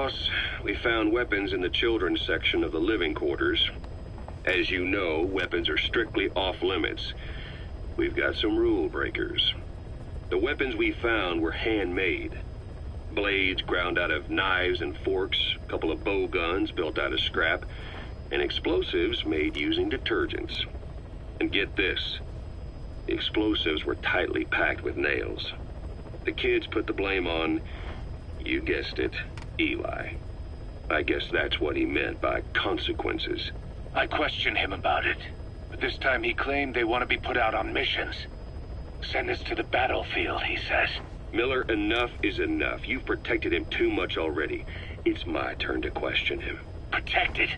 Boss, we found weapons in the children's section of the living quarters. As you know, weapons are strictly off limits. We've got some rule breakers. The weapons we found were handmade. Blades ground out of knives and forks, a couple of bow guns built out of scrap, and explosives made using detergents. And get this, the explosives were tightly packed with nails. The kids put the blame on, you guessed it, Eli. I guess that's what he meant by consequences. I questioned him about it, but this time he claimed they want to be put out on missions. Send us to the battlefield, he says. Miller, enough is enough. You've protected him too much already. It's my turn to question him. Protected?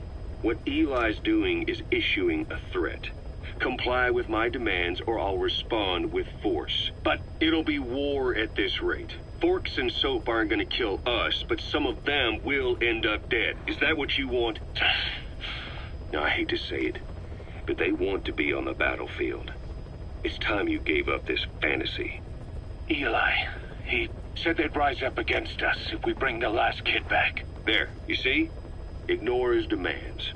What Eli's doing is issuing a threat. Comply with my demands or I'll respond with force. But it'll be war at this rate. Forks and soap aren't gonna kill us, but some of them will end up dead. Is that what you want? Now, I hate to say it, but they want to be on the battlefield. It's time you gave up this fantasy. Eli, he said they'd rise up against us if we bring the last kid back. There, you see? Ignore his demands.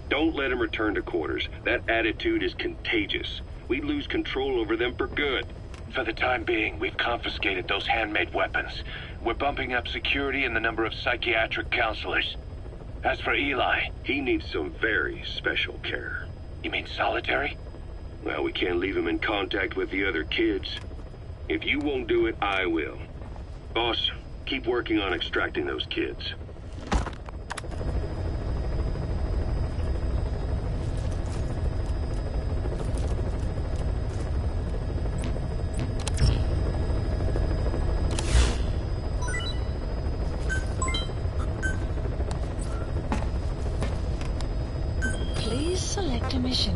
Don't let him return to quarters. That attitude is contagious. We'd lose control over them for good. For the time being, we've confiscated those handmade weapons. We're bumping up security and the number of psychiatric counselors. As for Eli... He needs some very special care. You mean solitary? Well, we can't leave him in contact with the other kids. If you won't do it, I will. Boss, keep working on extracting those kids. Please select a mission.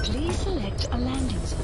Please select a landing zone.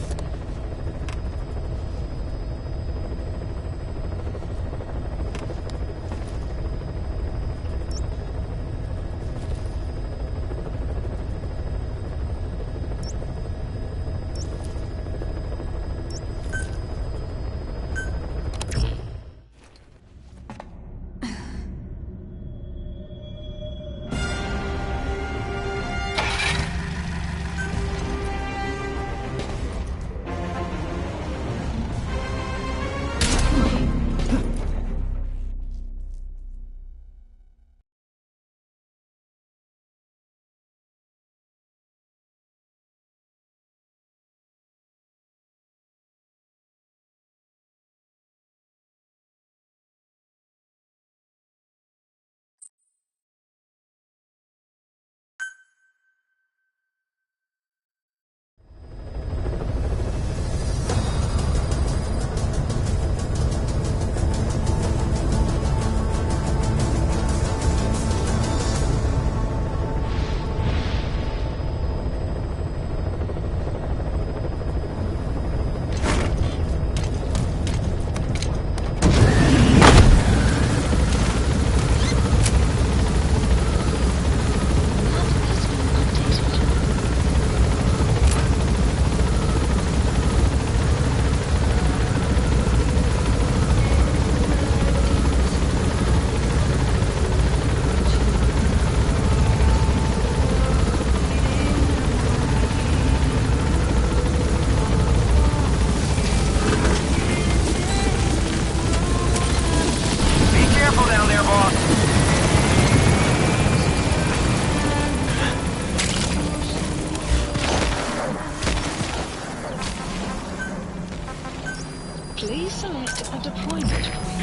Please select a deployment point.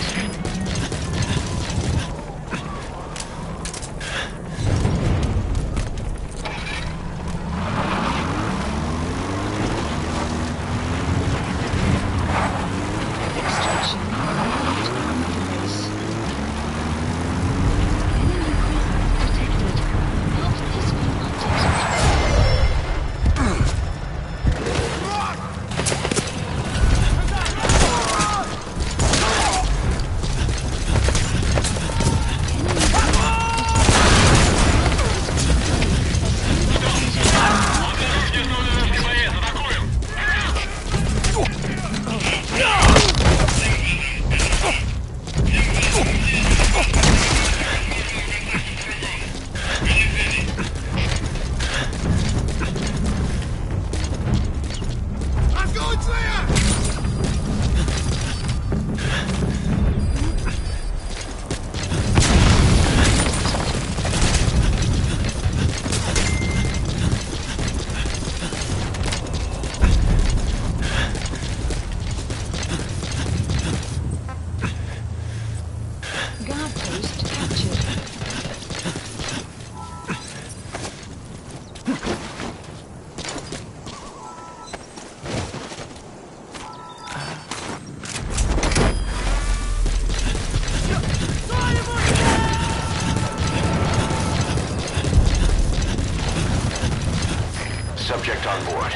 Subject on board.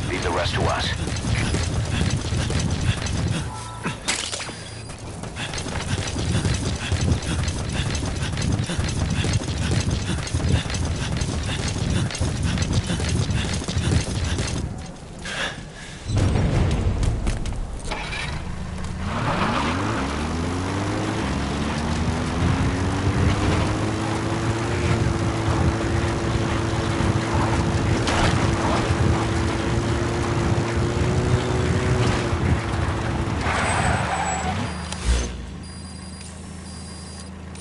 Leave the rest to us.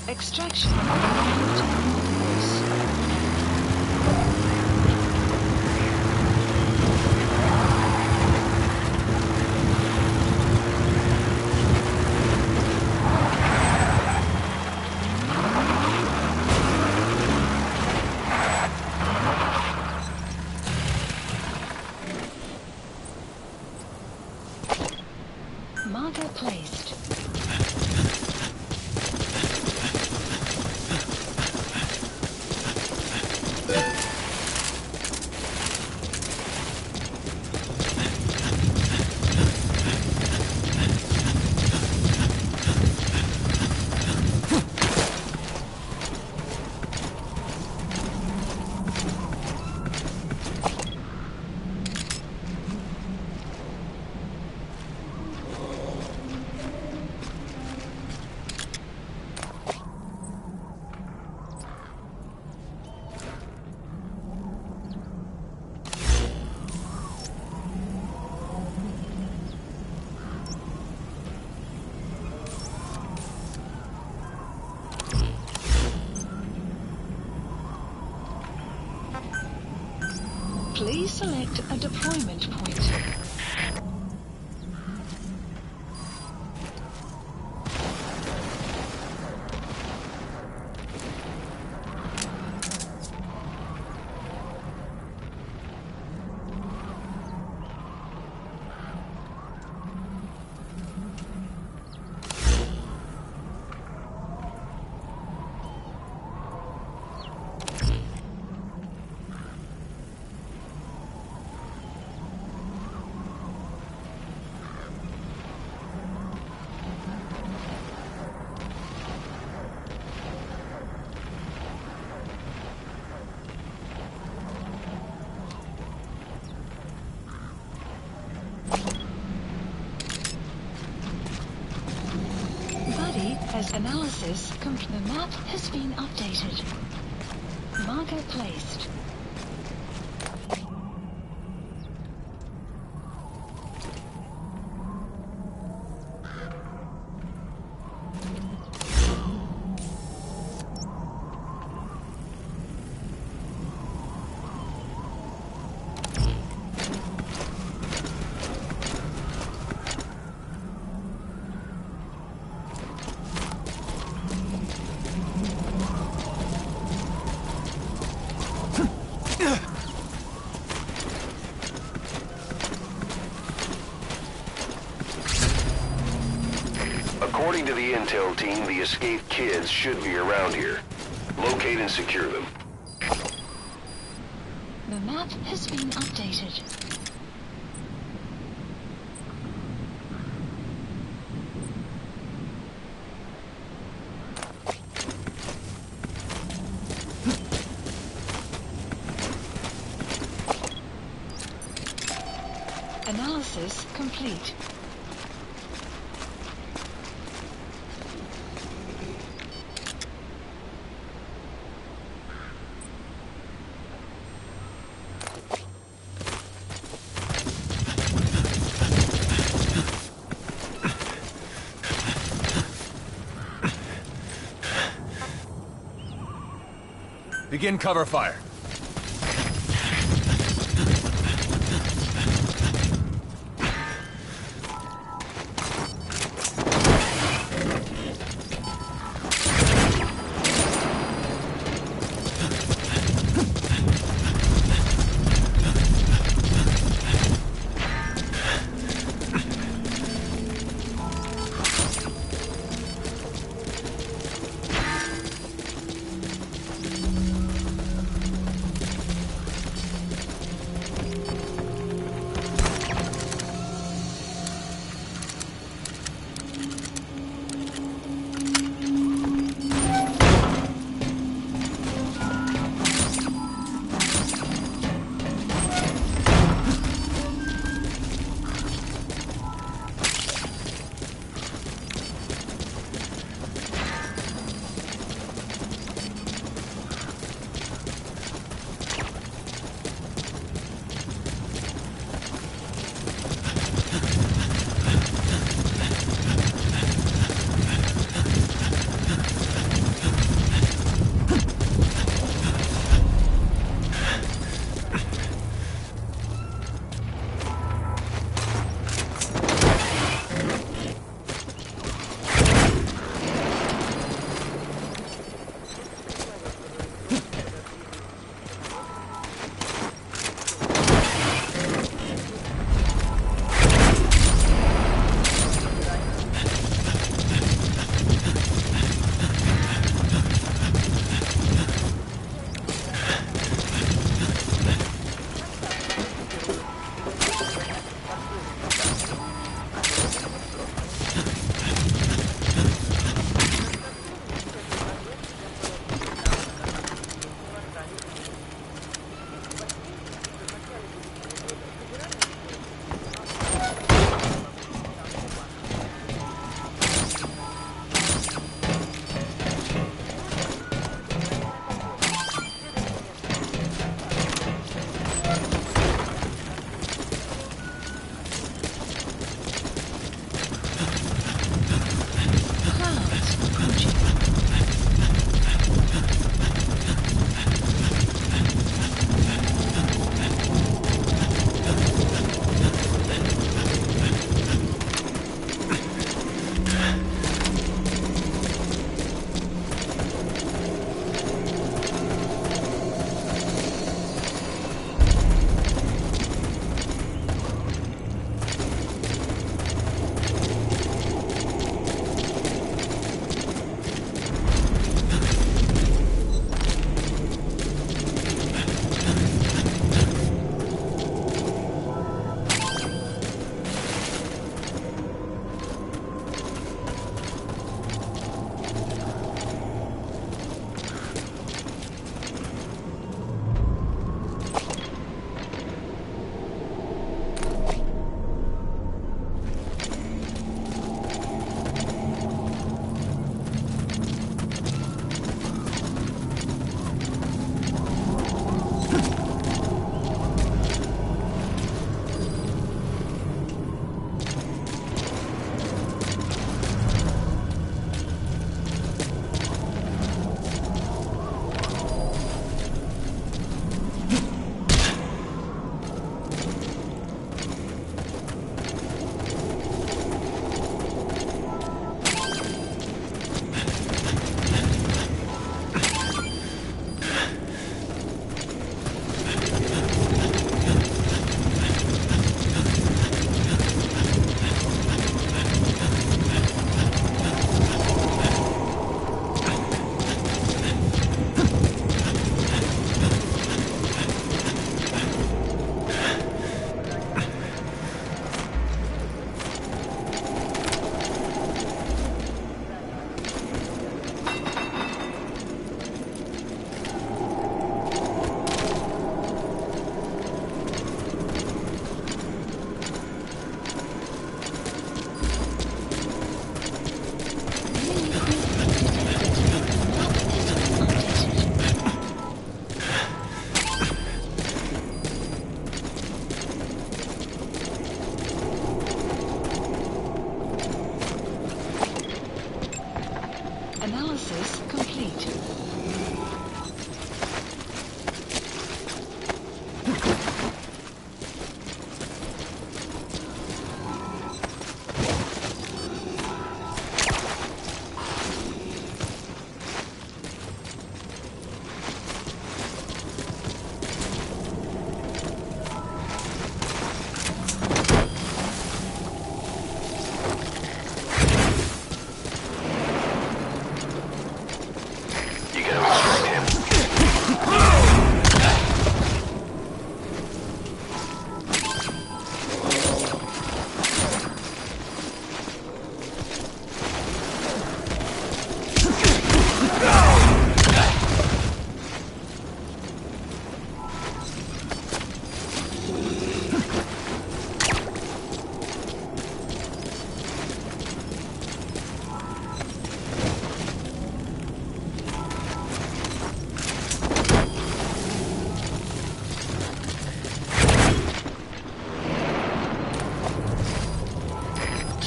Extraction arrived on base. Marker placed. Please select a deployment point. As analysis, the map has been updated. Marker placed. According to the intel team, the escaped kids should be around here. Locate and secure them. The map has been updated. Analysis complete. Begin cover fire.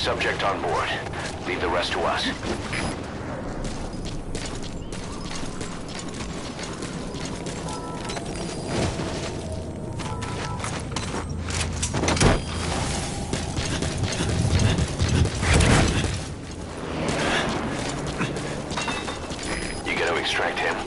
subject on board. Leave the rest to us. You gotta extract him.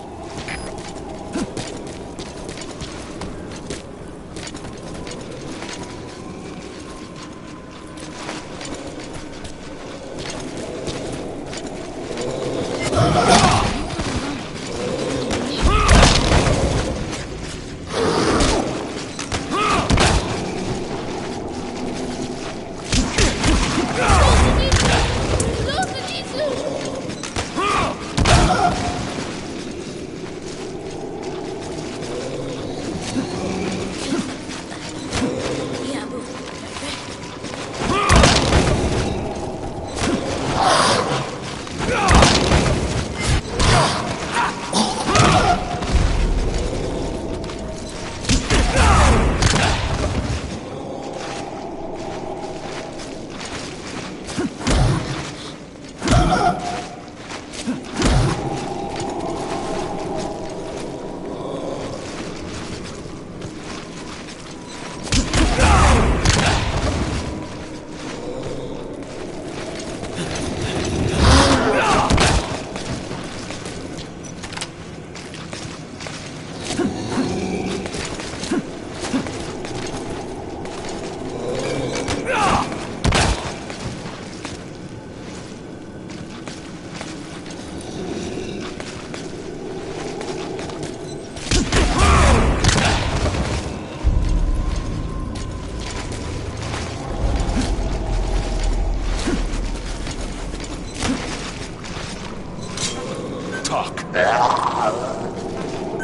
Talk.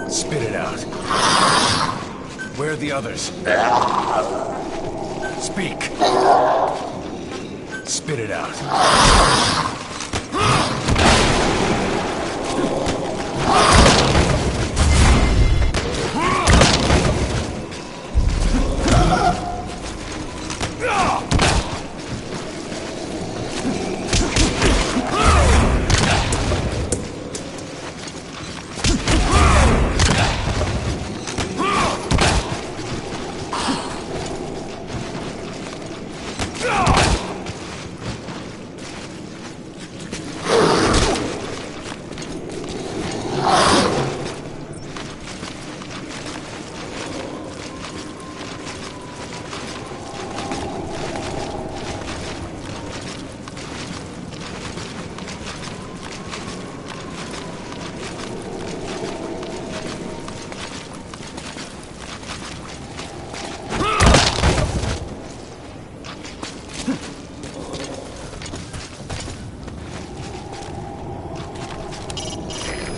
Spit it out. Where are the others? Speak. Spit it out.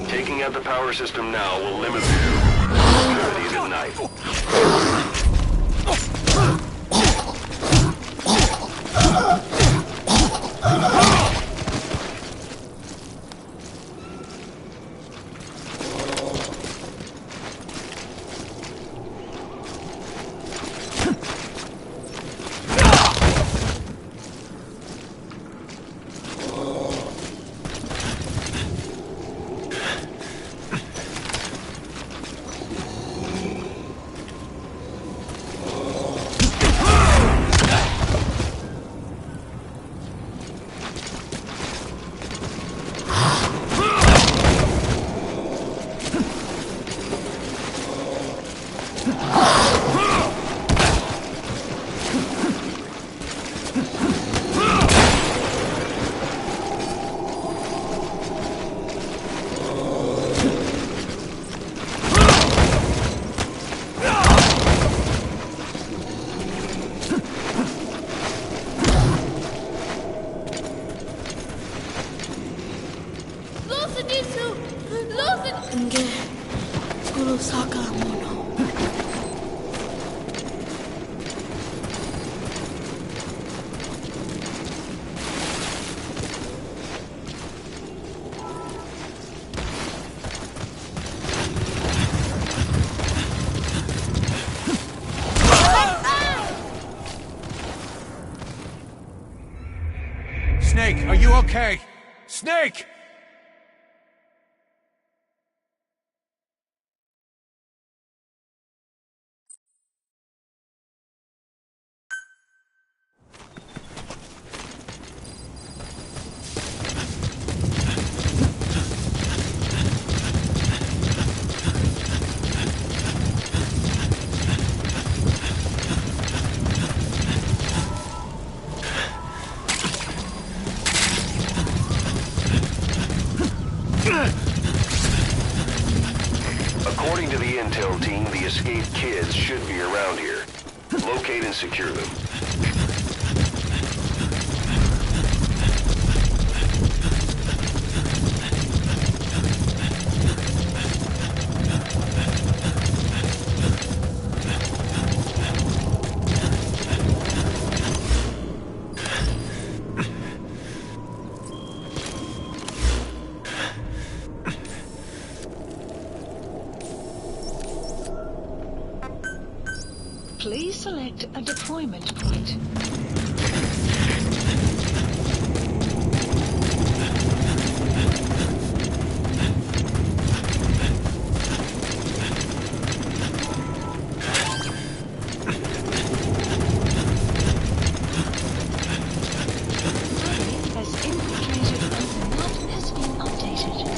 Taking out the power system now will limit activities at night. Snake, are you okay? Snake! According to the intel team, the escaped kids should be around here. Locate and secure them. Please select a deployment point. Has infiltrated and the map has been updated.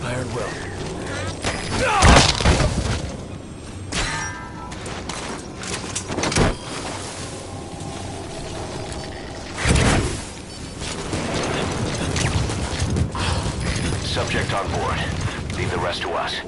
Iron will. Subject on board. Leave the rest to us.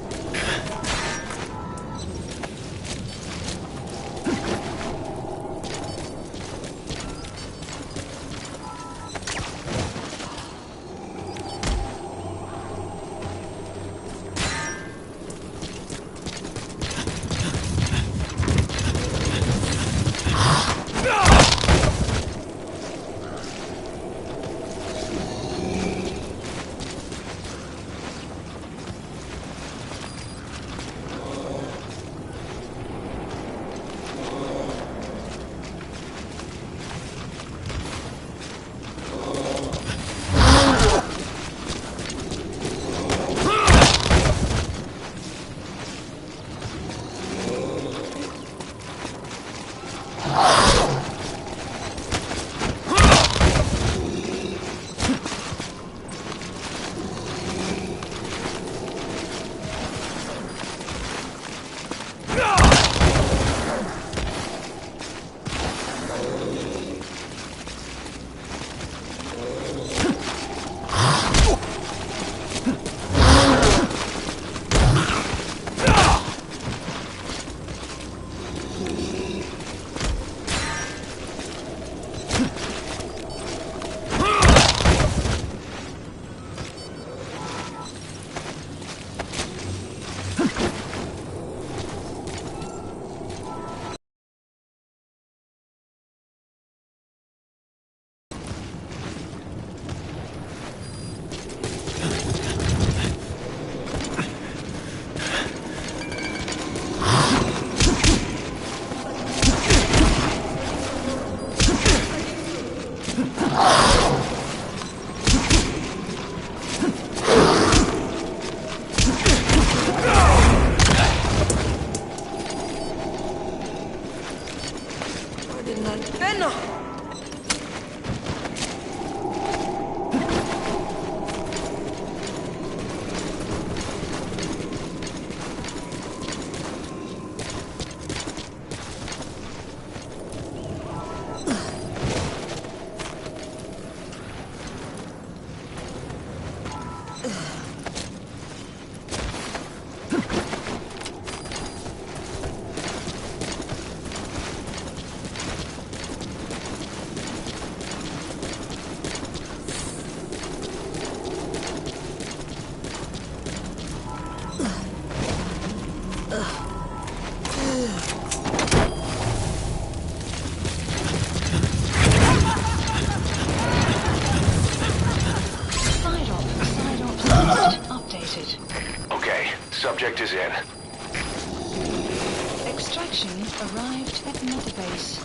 Extraction arrived at Mother Base.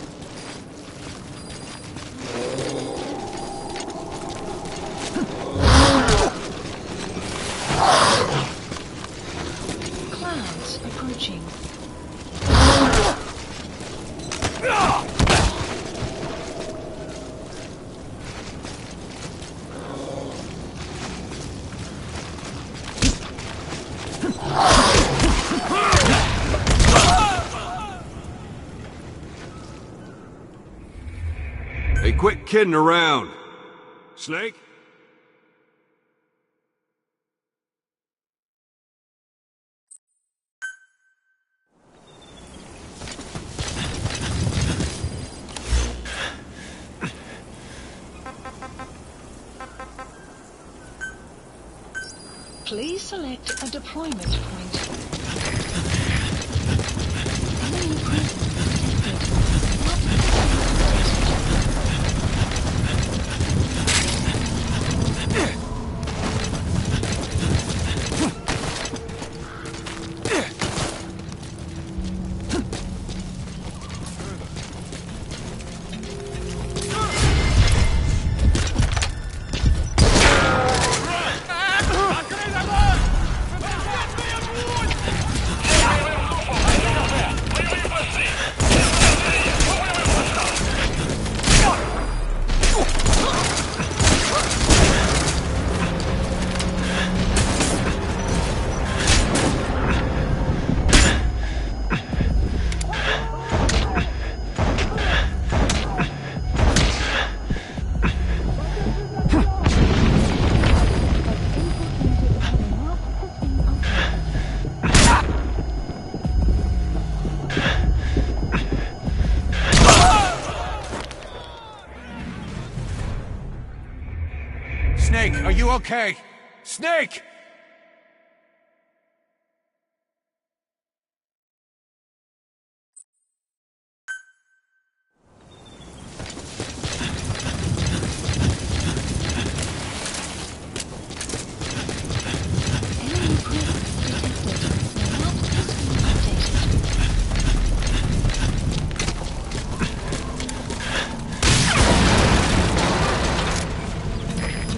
Clouds approaching. Hey, quit kidding around. Snake? Please select a deployment point. Enemy presence detected. Map Snake, are you okay? Snake! enemy presence detected. Map has been updated.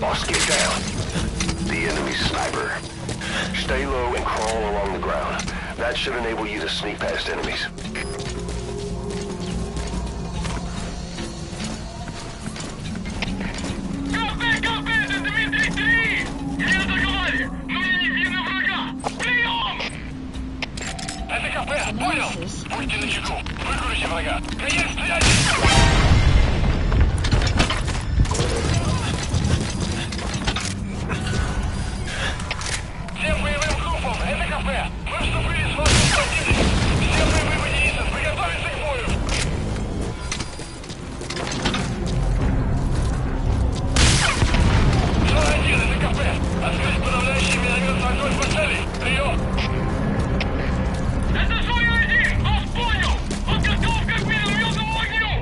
Boss, get down. The enemy's sniper. Stay low and crawl along the ground. That should enable you to sneak past enemies. Analysis complete. Всем боевым группам, это кафе. Мы вступили с вашим противником. Все боевые единицы, приготовиться к бою. Зона 1, это кафе. Открыть подавляющий минометный огонь по цели. Прием. Это зона 1, вас понял. Подготовка к минометному огню.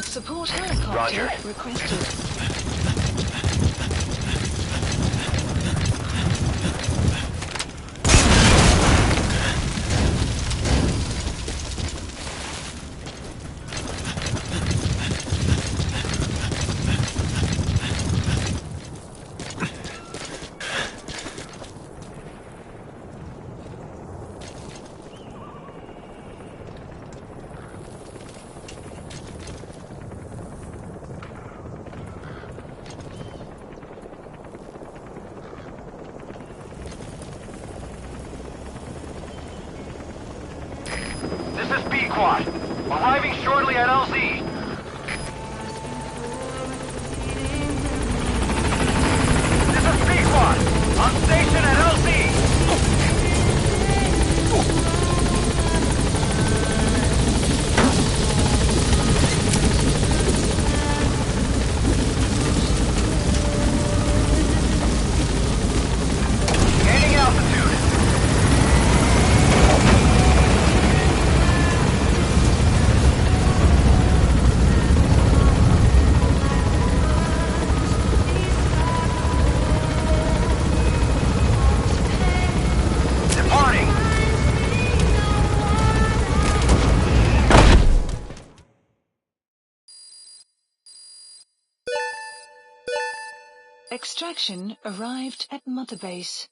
Support helicopter Roger. requested. This is B-Quad. Arriving shortly at LZ. This is B-Quad. On station at LZ. Gaining altitude. Departing. Extraction arrived at Mother Base.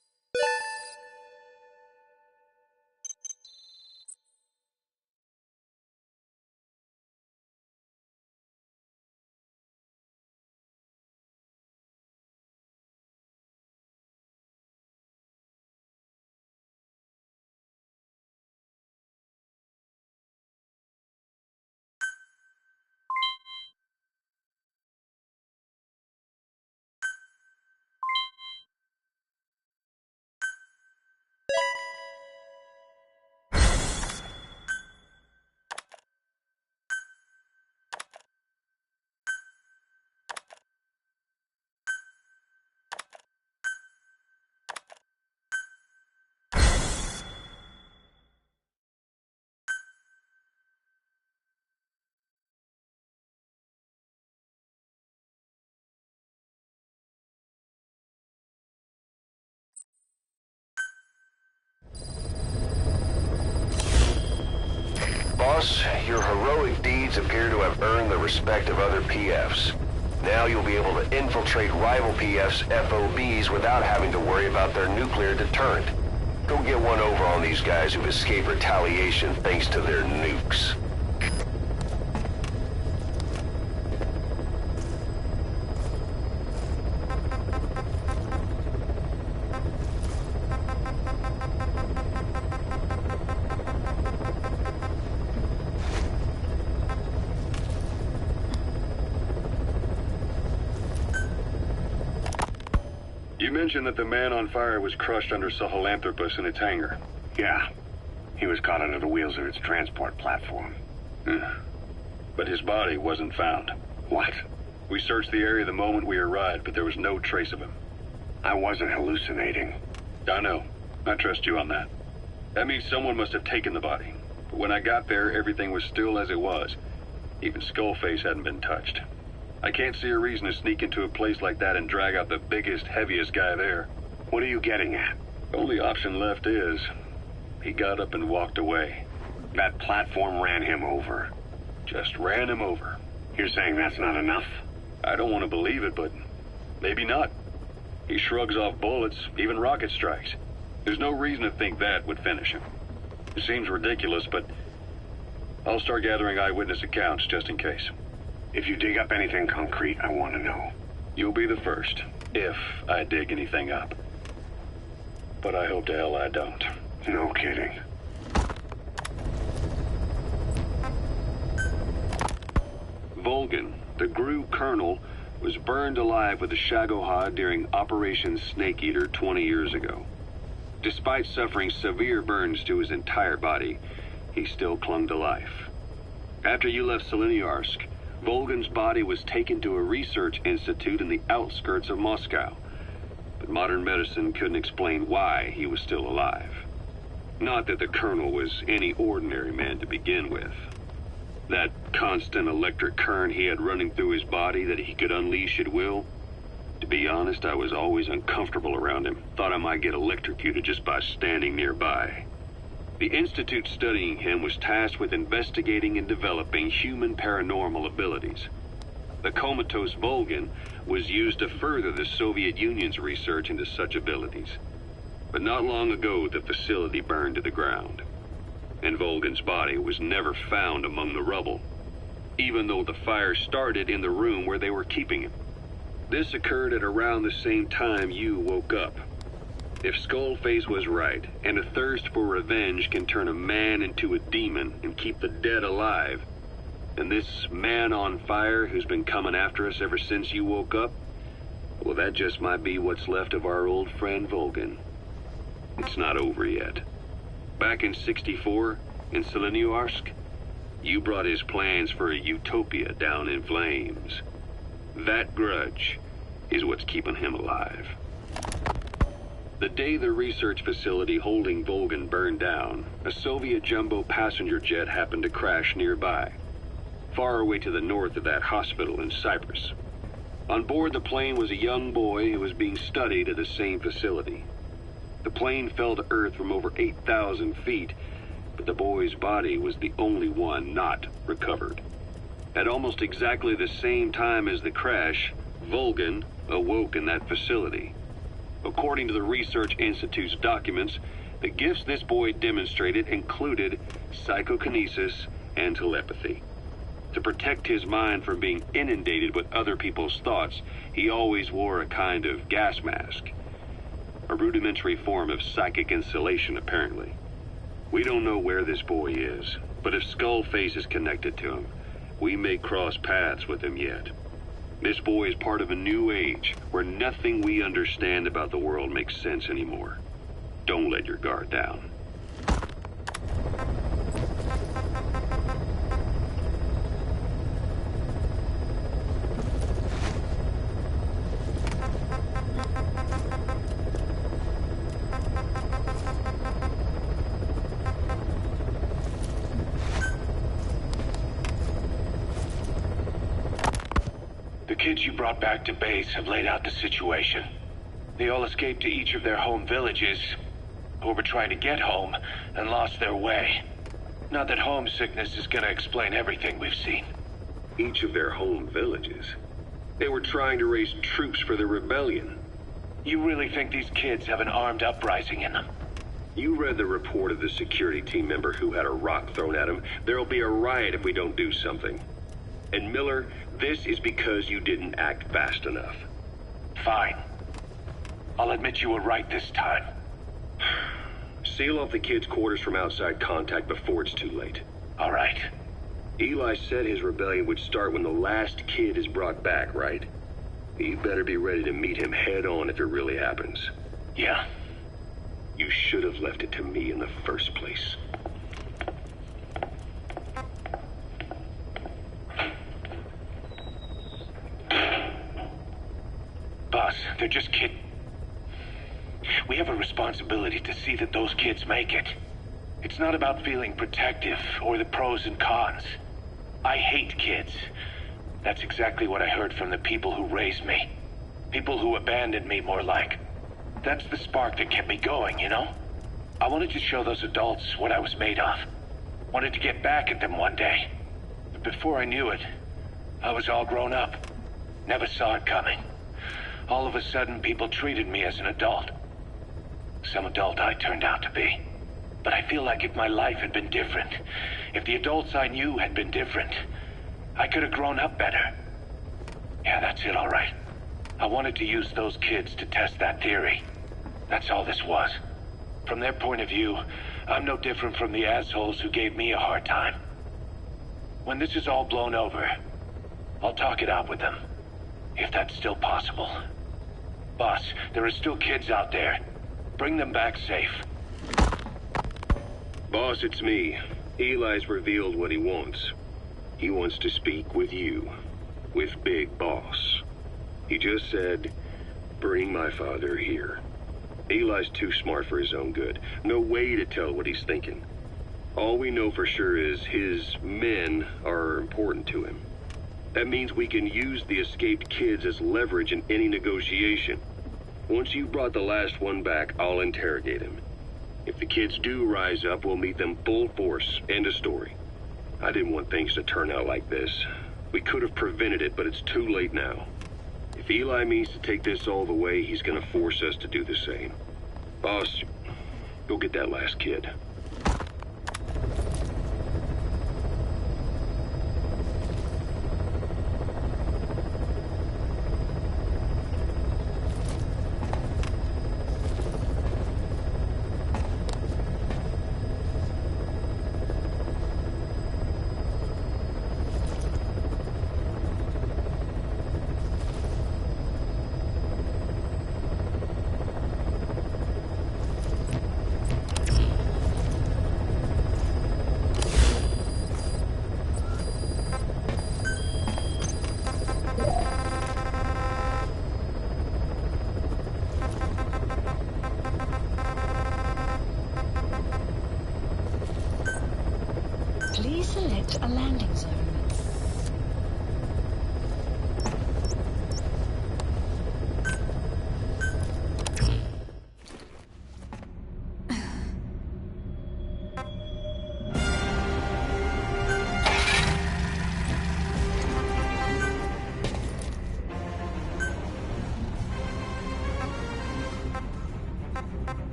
Boss, your heroic deeds appear to have earned the respect of other PFs. Now you'll be able to infiltrate rival PFs' FOBs without having to worry about their nuclear deterrent. Go get one over on these guys who've escaped retaliation thanks to their nukes. You mentioned that the man on fire was crushed under Sahelanthropus in its hangar. Yeah. He was caught under the wheels of its transport platform. But his body wasn't found. What? We searched the area the moment we arrived, but there was no trace of him. I wasn't hallucinating. I know. I trust you on that. That means someone must have taken the body. But when I got there, everything was still as it was. Even Skullface hadn't been touched. I can't see a reason to sneak into a place like that and drag out the biggest, heaviest guy there. What are you getting at? The only option left is... he got up and walked away. That platform ran him over. Just ran him over. You're saying that's not enough? I don't want to believe it, but maybe not. He shrugs off bullets, even rocket strikes. There's no reason to think that would finish him. It seems ridiculous, but I'll start gathering eyewitness accounts just in case. If you dig up anything concrete, I want to know. You'll be the first, if I dig anything up. But I hope to hell I don't. No kidding. Volgan, the GRU colonel, was burned alive with a Shagohod during Operation Snake Eater 20 years ago. Despite suffering severe burns to his entire body, he still clung to life. After you left Seleniarsk, Volgan's body was taken to a research institute in the outskirts of Moscow, but modern medicine couldn't explain why he was still alive. Not that the colonel was any ordinary man to begin with. That constant electric current he had running through his body that he could unleash at will? To be honest, I was always uncomfortable around him. Thought I might get electrocuted just by standing nearby. The institute studying him was tasked with investigating and developing human paranormal abilities. The comatose Volgan was used to further the Soviet Union's research into such abilities. But not long ago, the facility burned to the ground, and Volgan's body was never found among the rubble, even though the fire started in the room where they were keeping him. This occurred at around the same time you woke up. If Skullface was right, and a thirst for revenge can turn a man into a demon and keep the dead alive, then this man on fire who's been coming after us ever since you woke up, well, that just might be what's left of our old friend Volgan. It's not over yet. Back in '64, in Seleniarsk, you brought his plans for a utopia down in flames. That grudge is what's keeping him alive. The day the research facility holding Volgan burned down, a Soviet jumbo passenger jet happened to crash nearby, far away to the north of that hospital in Cyprus. On board the plane was a young boy who was being studied at the same facility. The plane fell to Earth from over 8,000 feet, but the boy's body was the only one not recovered. At almost exactly the same time as the crash, Volgan awoke in that facility. According to the Research Institute's documents, the gifts this boy demonstrated included psychokinesis and telepathy. To protect his mind from being inundated with other people's thoughts, he always wore a kind of gas mask. A rudimentary form of psychic insulation, apparently. We don't know where this boy is, but if Skullface is connected to him, we may cross paths with him yet. This boy is part of a new age where nothing we understand about the world makes sense anymore. Don't let your guard down. The kids you brought back to base have laid out the situation. They all escaped to each of their home villages, or were trying to get home, and lost their way. Not that homesickness is gonna explain everything we've seen. Each of their home villages. They were trying to raise troops for the rebellion. You really think these kids have an armed uprising in them? You read the report of the security team member who had a rock thrown at him. There'll be a riot if we don't do something. And Miller, this is because you didn't act fast enough. Fine. I'll admit you were right this time. Seal off the kids' quarters from outside contact before it's too late. All right. Eli said his rebellion would start when the last kid is brought back, right? You better be ready to meet him head on if it really happens. Yeah. You should have left it to me in the first place. Boss, they're just kidding. We have a responsibility to see that those kids make it. It's not about feeling protective or the pros and cons. I hate kids. That's exactly what I heard from the people who raised me. People who abandoned me, more like. That's the spark that kept me going, you know? I wanted to show those adults what I was made of. Wanted to get back at them one day. But before I knew it, I was all grown up. Never saw it coming. All of a sudden, people treated me as an adult. Some adult I turned out to be. But I feel like if my life had been different, if the adults I knew had been different, I could have grown up better. Yeah, that's it, all right. I wanted to use those kids to test that theory. That's all this was. From their point of view, I'm no different from the assholes who gave me a hard time. When this is all blown over, I'll talk it out with them. If that's still possible. Boss, there are still kids out there. Bring them back safe. Boss, it's me. Eli's revealed what he wants. He wants to speak with you. With Big Boss. He just said, bring my father here. Eli's too smart for his own good. No way to tell what he's thinking. All we know for sure is his men are important to him. That means we can use the escaped kids as leverage in any negotiation. Once you brought the last one back, I'll interrogate him. If the kids do rise up, we'll meet them full force. End of story. I didn't want things to turn out like this. We could have prevented it, but it's too late now. If Eli means to take this all the way, he's gonna force us to do the same. Boss, go get that last kid.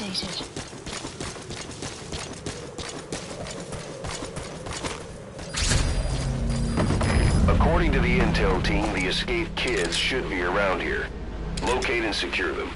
updated. According to the intel team, the escaped kids should be around here. Locate and secure them.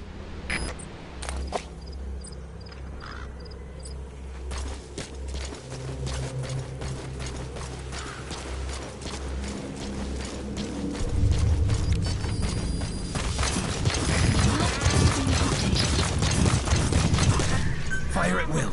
Fire at will.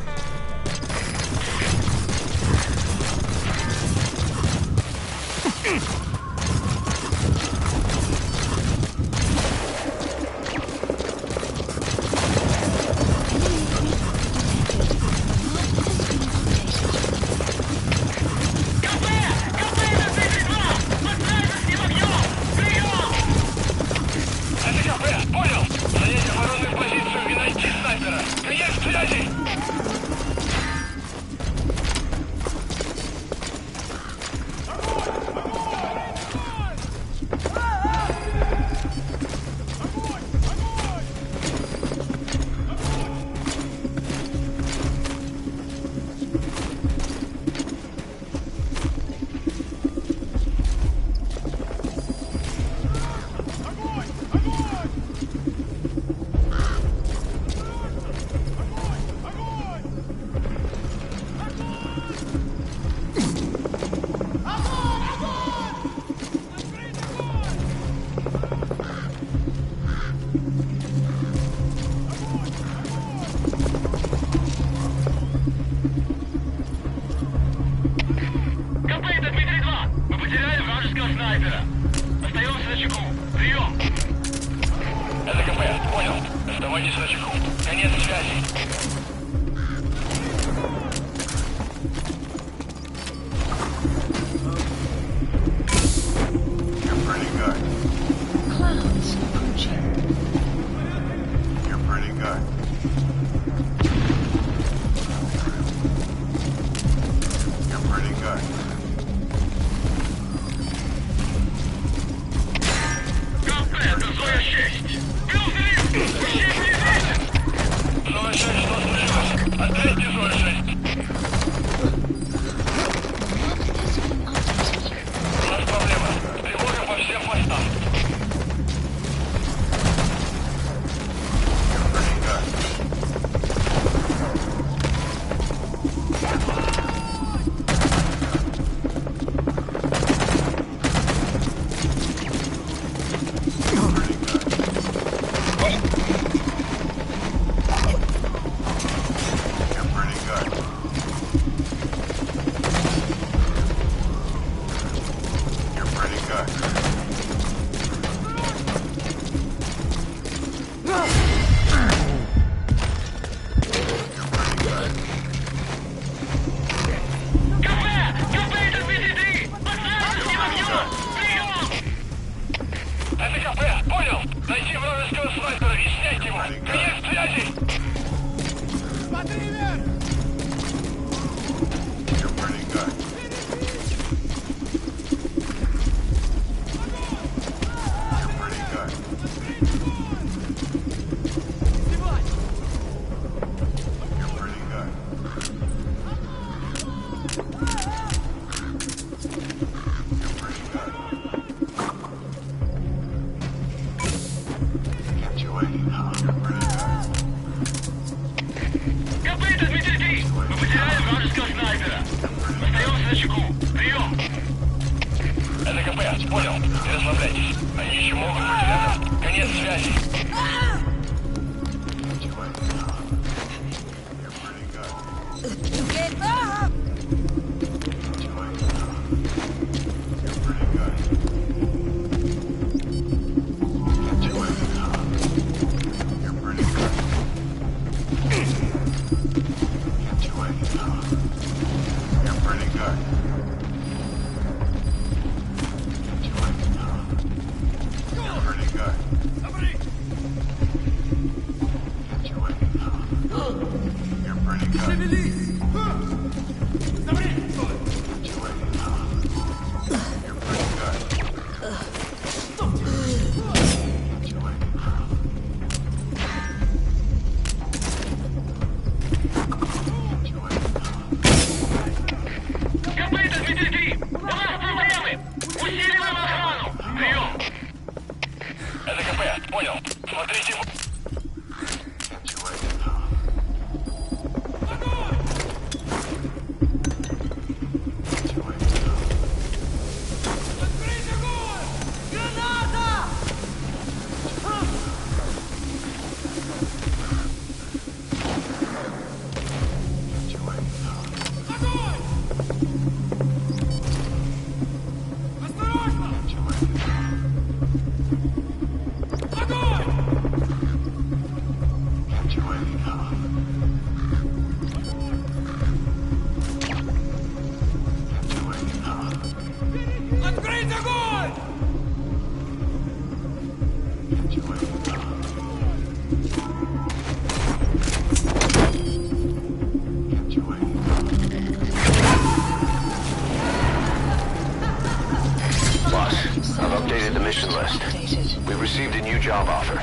West. updated. We received a new job offer.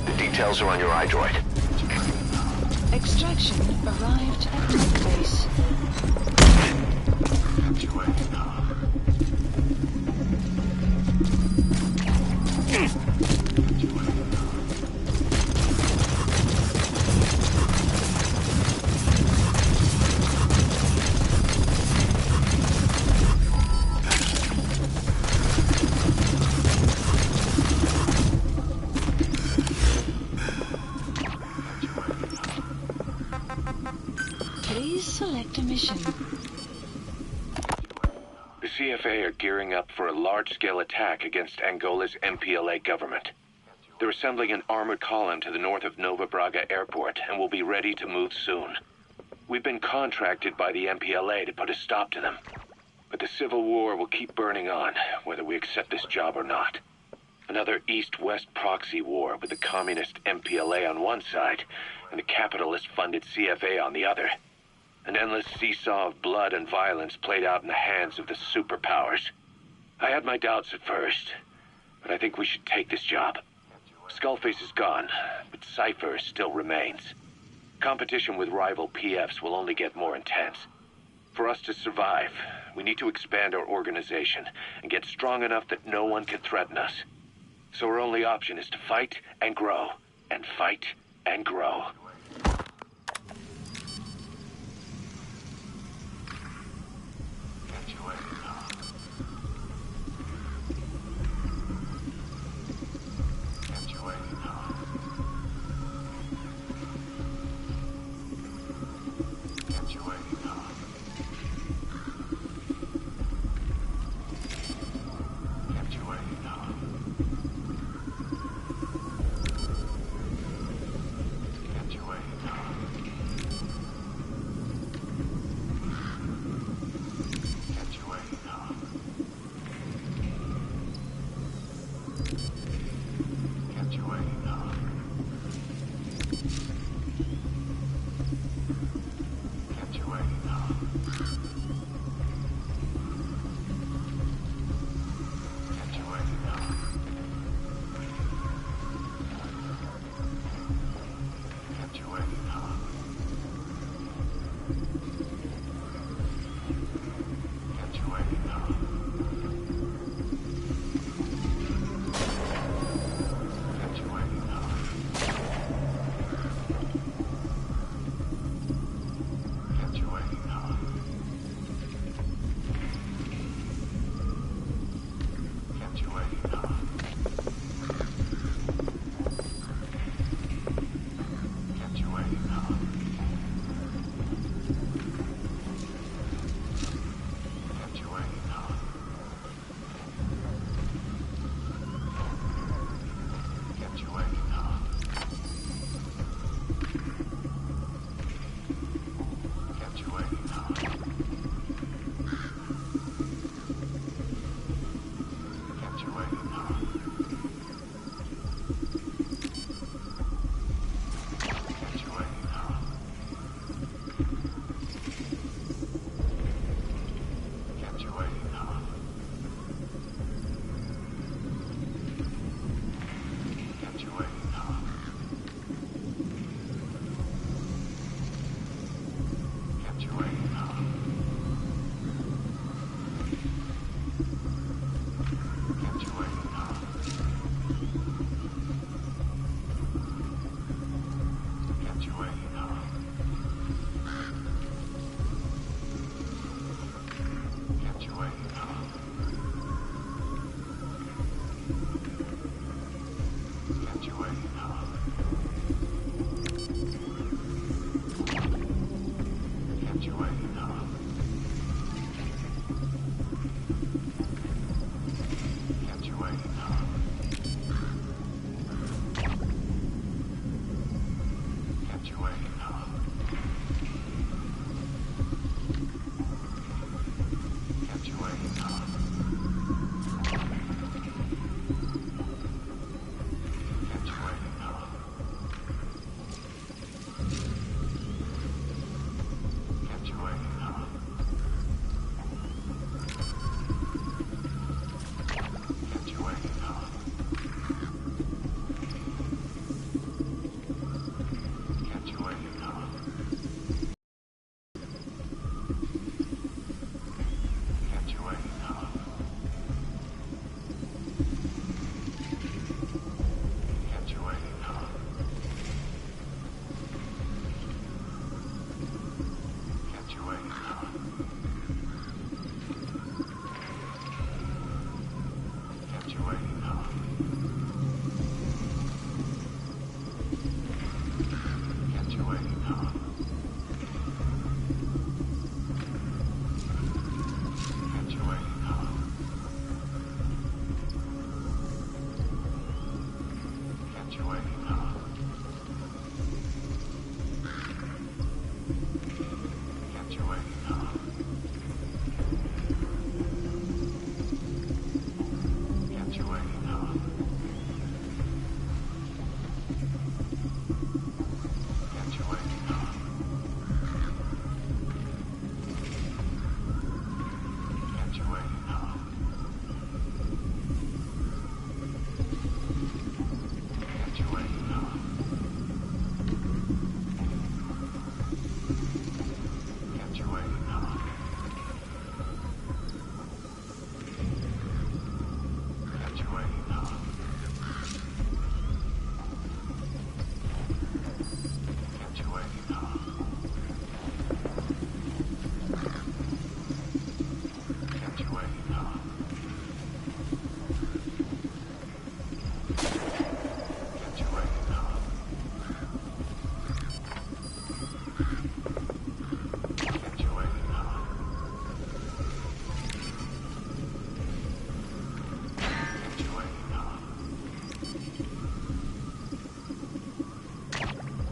The details are on your iDroid. Extraction arrived at tech base. Please select a mission. The CFA are gearing up for a large-scale attack against Angola's MPLA government. They're assembling an armored column to the north of Nova Braga Airport and will be ready to move soon. We've been contracted by the MPLA to put a stop to them. But the civil war will keep burning on, whether we accept this job or not. Another East-West proxy war with the communist MPLA on one side and the capitalist-funded CFA on the other. An endless seesaw of blood and violence played out in the hands of the superpowers. I had my doubts at first, but I think we should take this job. Skullface is gone, but Cypher still remains. Competition with rival PFs will only get more intense. For us to survive, we need to expand our organization and get strong enough that no one can threaten us. So our only option is to fight and grow, and fight and grow.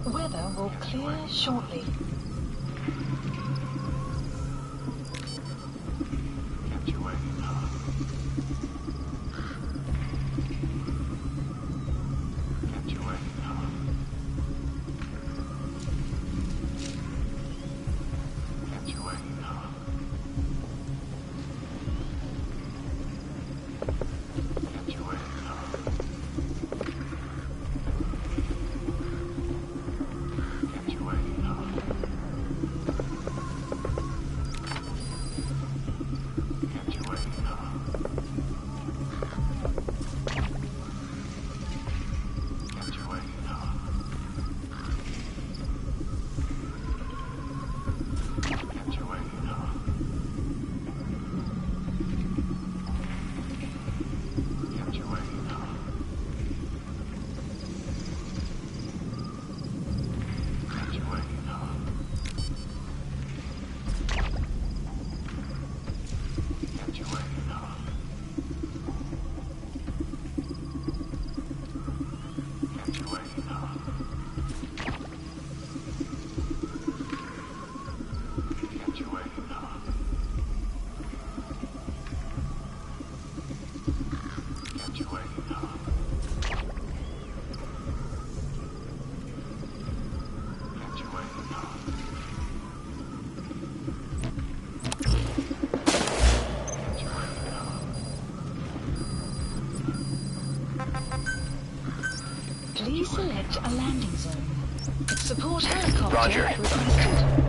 Weather will clear shortly. Please select a landing zone. Support helicopter Roger. requested.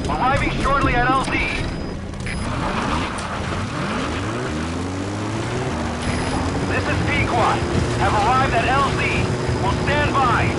Arriving shortly at LZ. This is Pequod. Have arrived at LZ. Will stand by.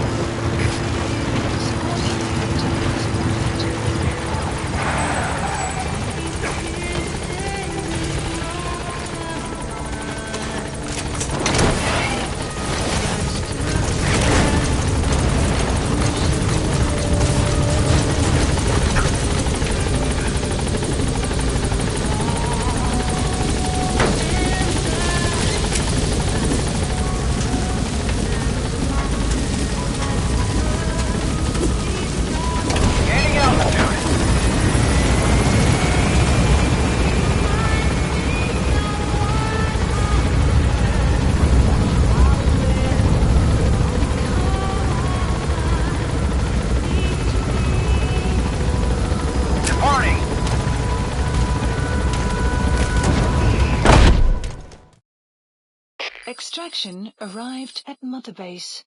Extraction arrived at Mother Base.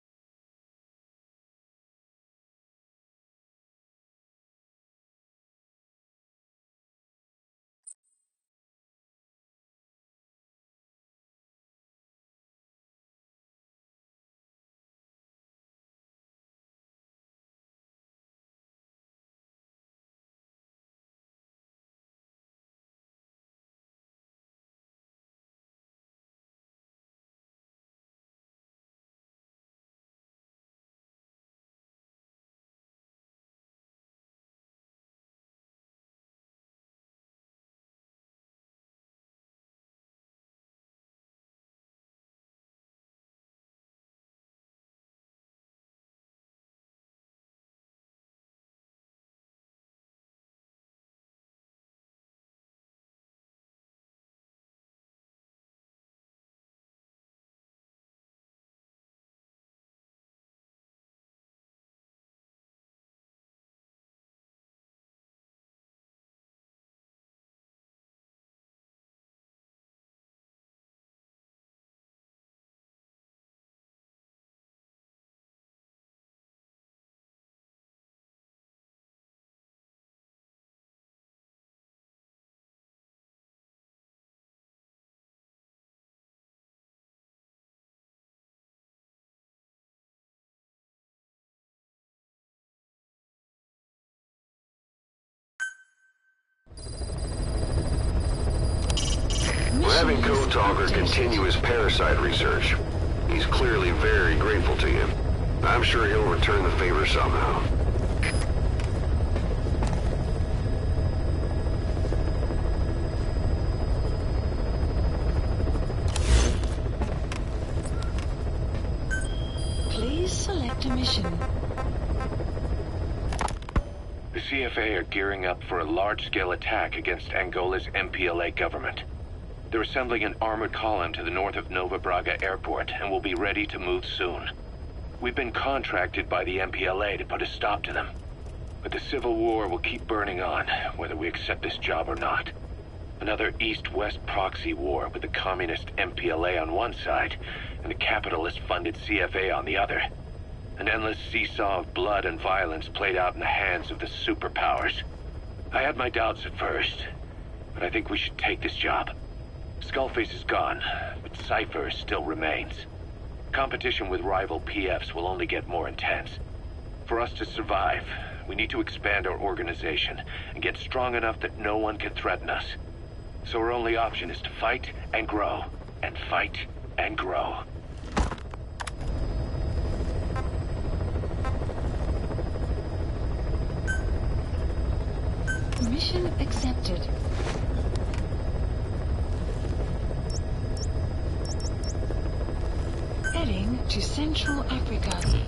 having Code Talker continue his parasite research. He's clearly very grateful to you. I'm sure he'll return the favor somehow. Please select a mission. The CFA are gearing up for a large-scale attack against Angola's MPLA government. They're assembling an armored column to the north of Nova Braga Airport and will be ready to move soon. We've been contracted by the MPLA to put a stop to them. But the civil war will keep burning on, whether we accept this job or not. Another East-West proxy war with the communist MPLA on one side and the capitalist-funded CFA on the other. An endless seesaw of blood and violence played out in the hands of the superpowers. I had my doubts at first, but I think we should take this job. Skullface is gone, but Cypher still remains. Competition with rival PFs will only get more intense. For us to survive, we need to expand our organization and get strong enough that no one can threaten us. So our only option is to fight and grow, and fight and grow. Mission accepted. Heading to Central Africa.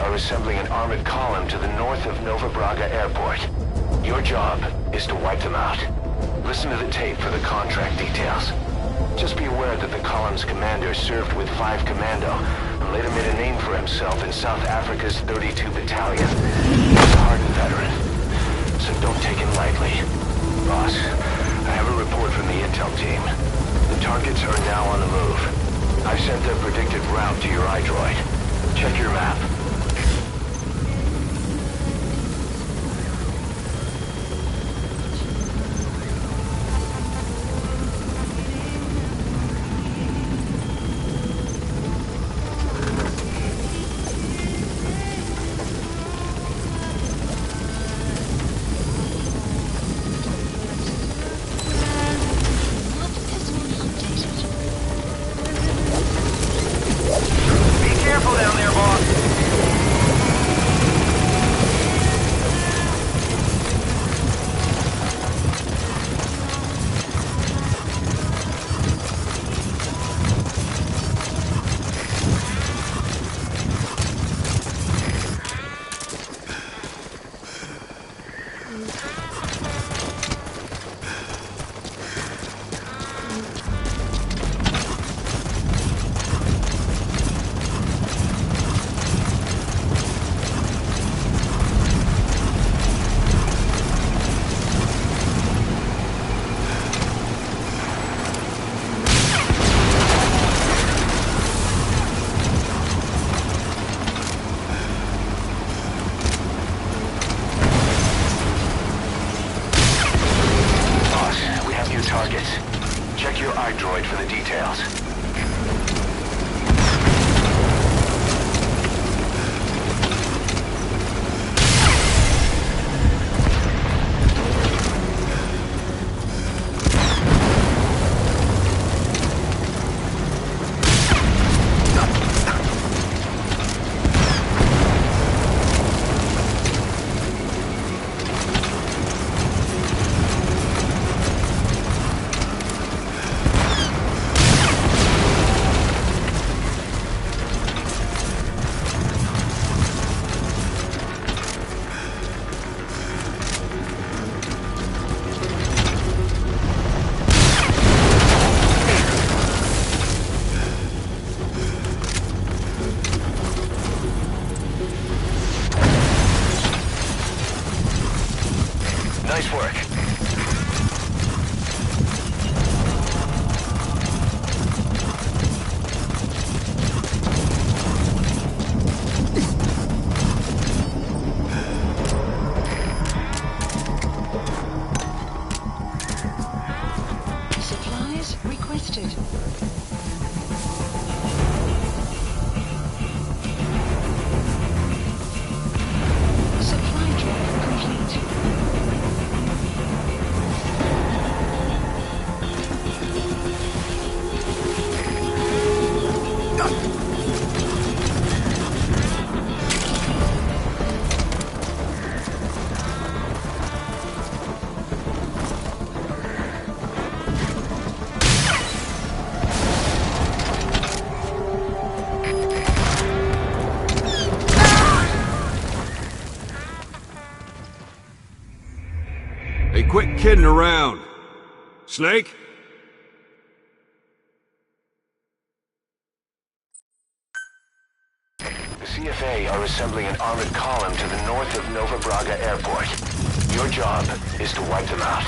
CFA are assembling an armored column to the north of Nova Braga Airport. Your job is to wipe them out. Listen to the tape for the contract details. Just be aware that the column's commander served with 5 Commando and later made a name for himself in South Africa's 32 Battalion. He's a hardened veteran, so don't take him lightly. Boss, I have a report from the intel team. The targets are now on the move. I've sent their predicted route to your iDroid. Check your map. Careful down there, boss. Targets. Check your iDroid for the details. Nice work. Supplies requested. Supply drop complete. Hey, quit kidding around. Snake? The CFA are assembling an armored column to the north of Nova Braga Airport. Your job is to wipe them out.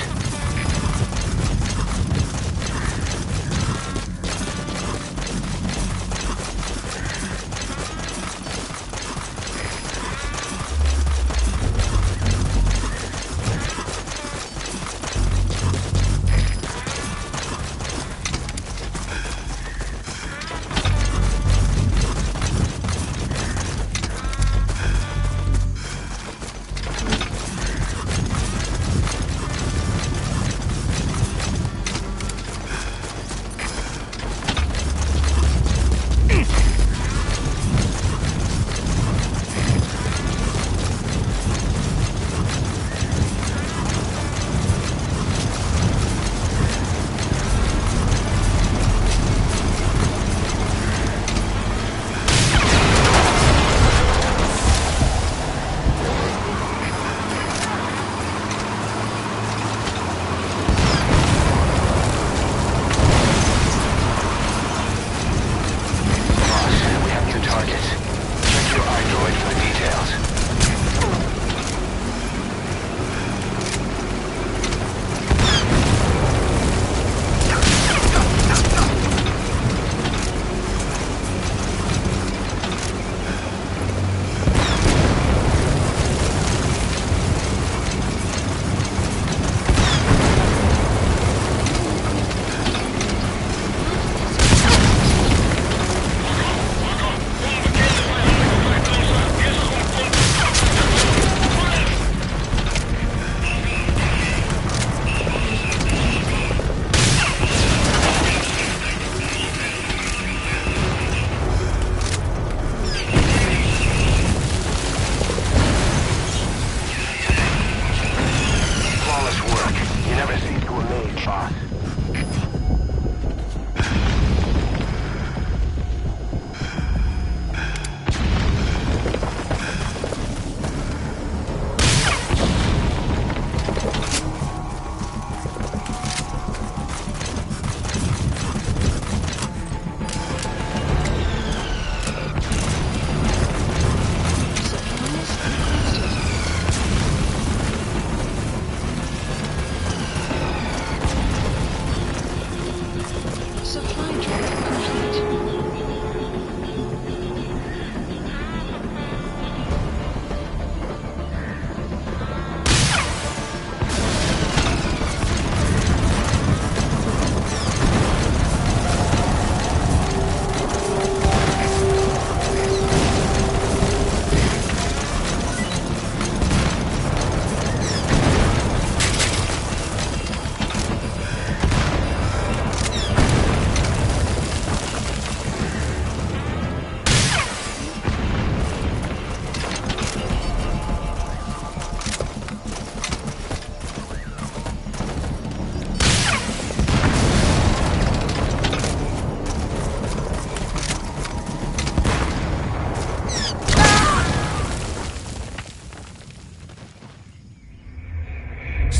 Supply drop complete.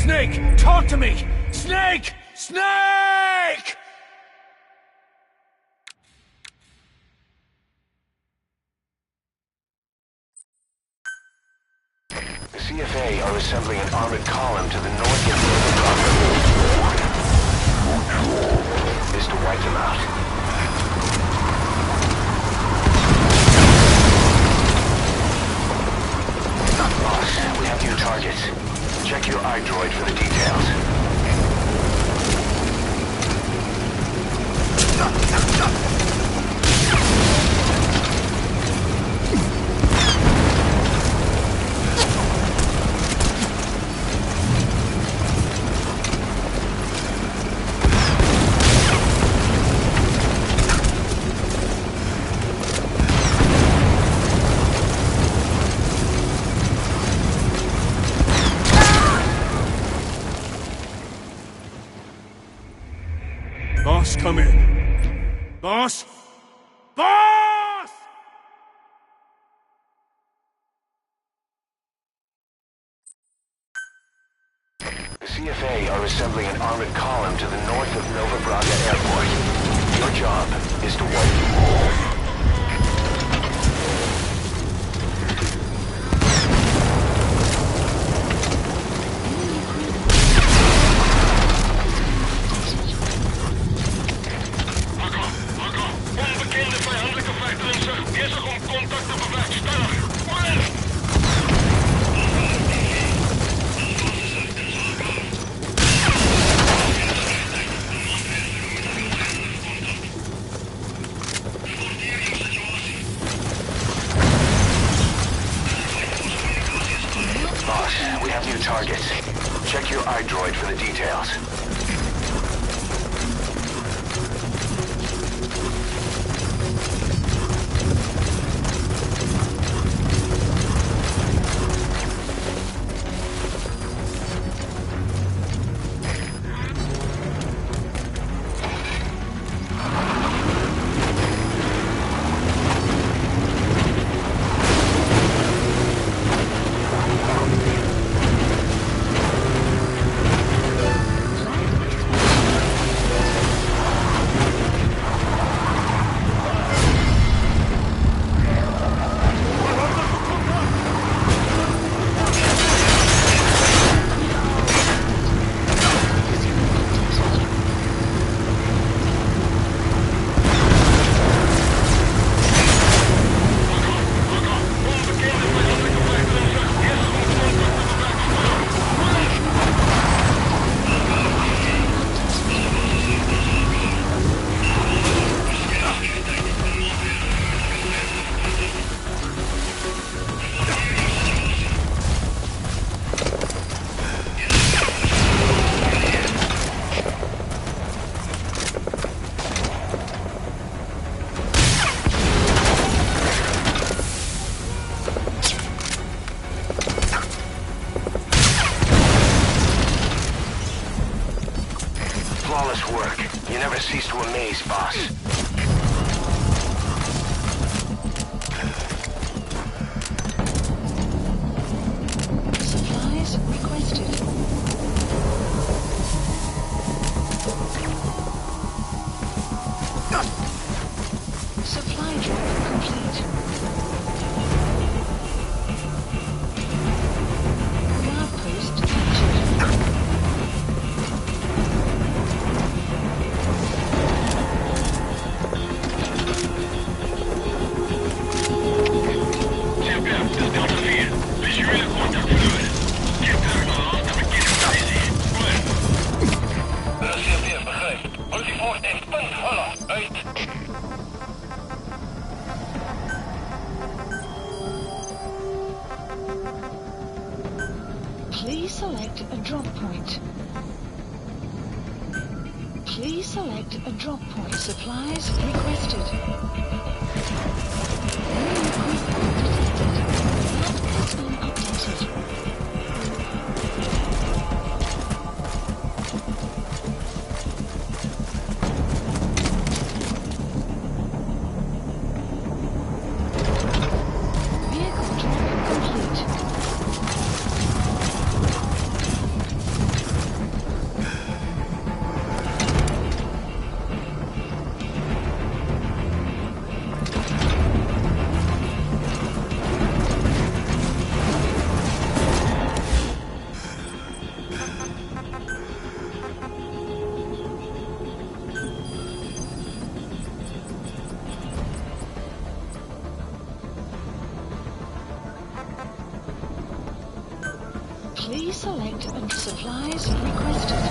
Snake! Talk to me! Snake! Snake! The CFA are assembling an armored column to the north of the property. Is to wipe them out. Boss, we have new targets. Check your iDroid for the details. Boss, come in. Boss? Boss! The CFA are assembling an armored column to the north of Nova Braga Airport. Your job is to wipe them all. Boss, we have new targets. Check your iDroid for the details. Flawless work. You never cease to amaze, boss. Supplies requested. Supply drop complete. Outpost captured. wordt echt een huller uit. Please select a drop point. Please select a drop point. Supplies requested. Enemy equipment detected. Map has been updated. Vehicle drop complete. Please select and supplies requested.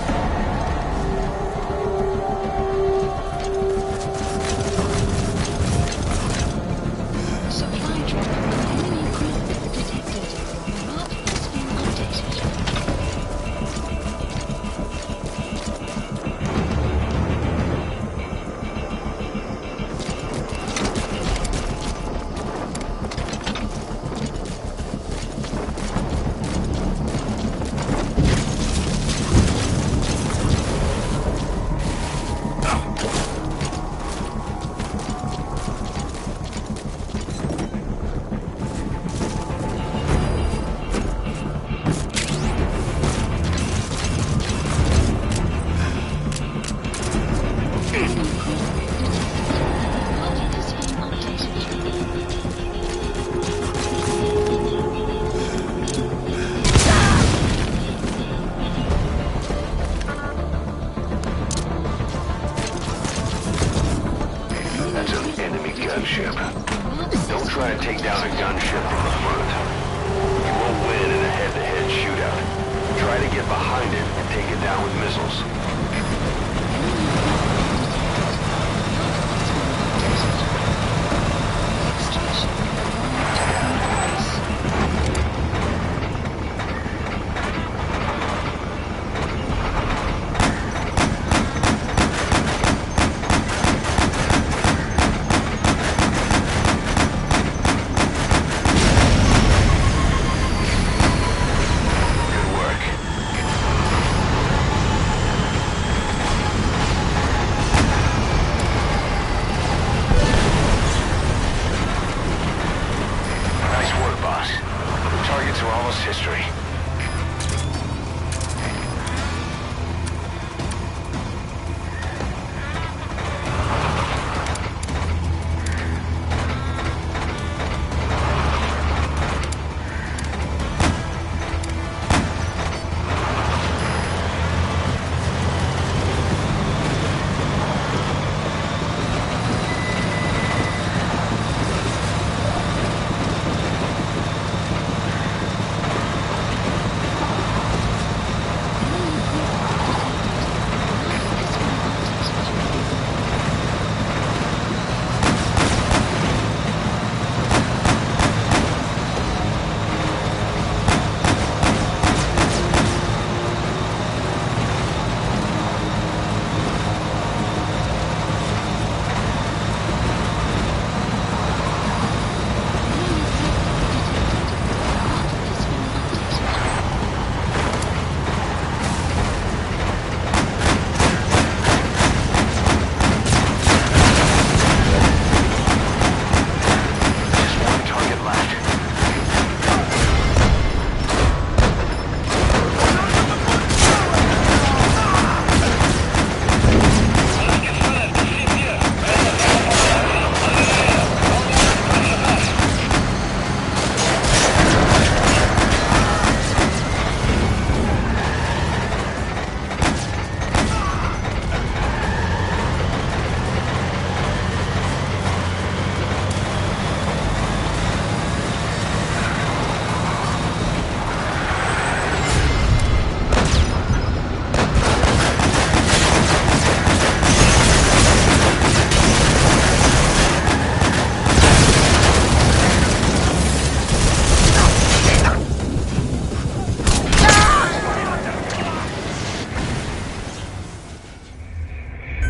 Supply drop. Enemy equipment detected. Map has been updated. That's an enemy gunship. Don't try to take down a gunship from the front. You won't win in a head-to-head shootout. Try to get behind it and take it down with missiles. Good work.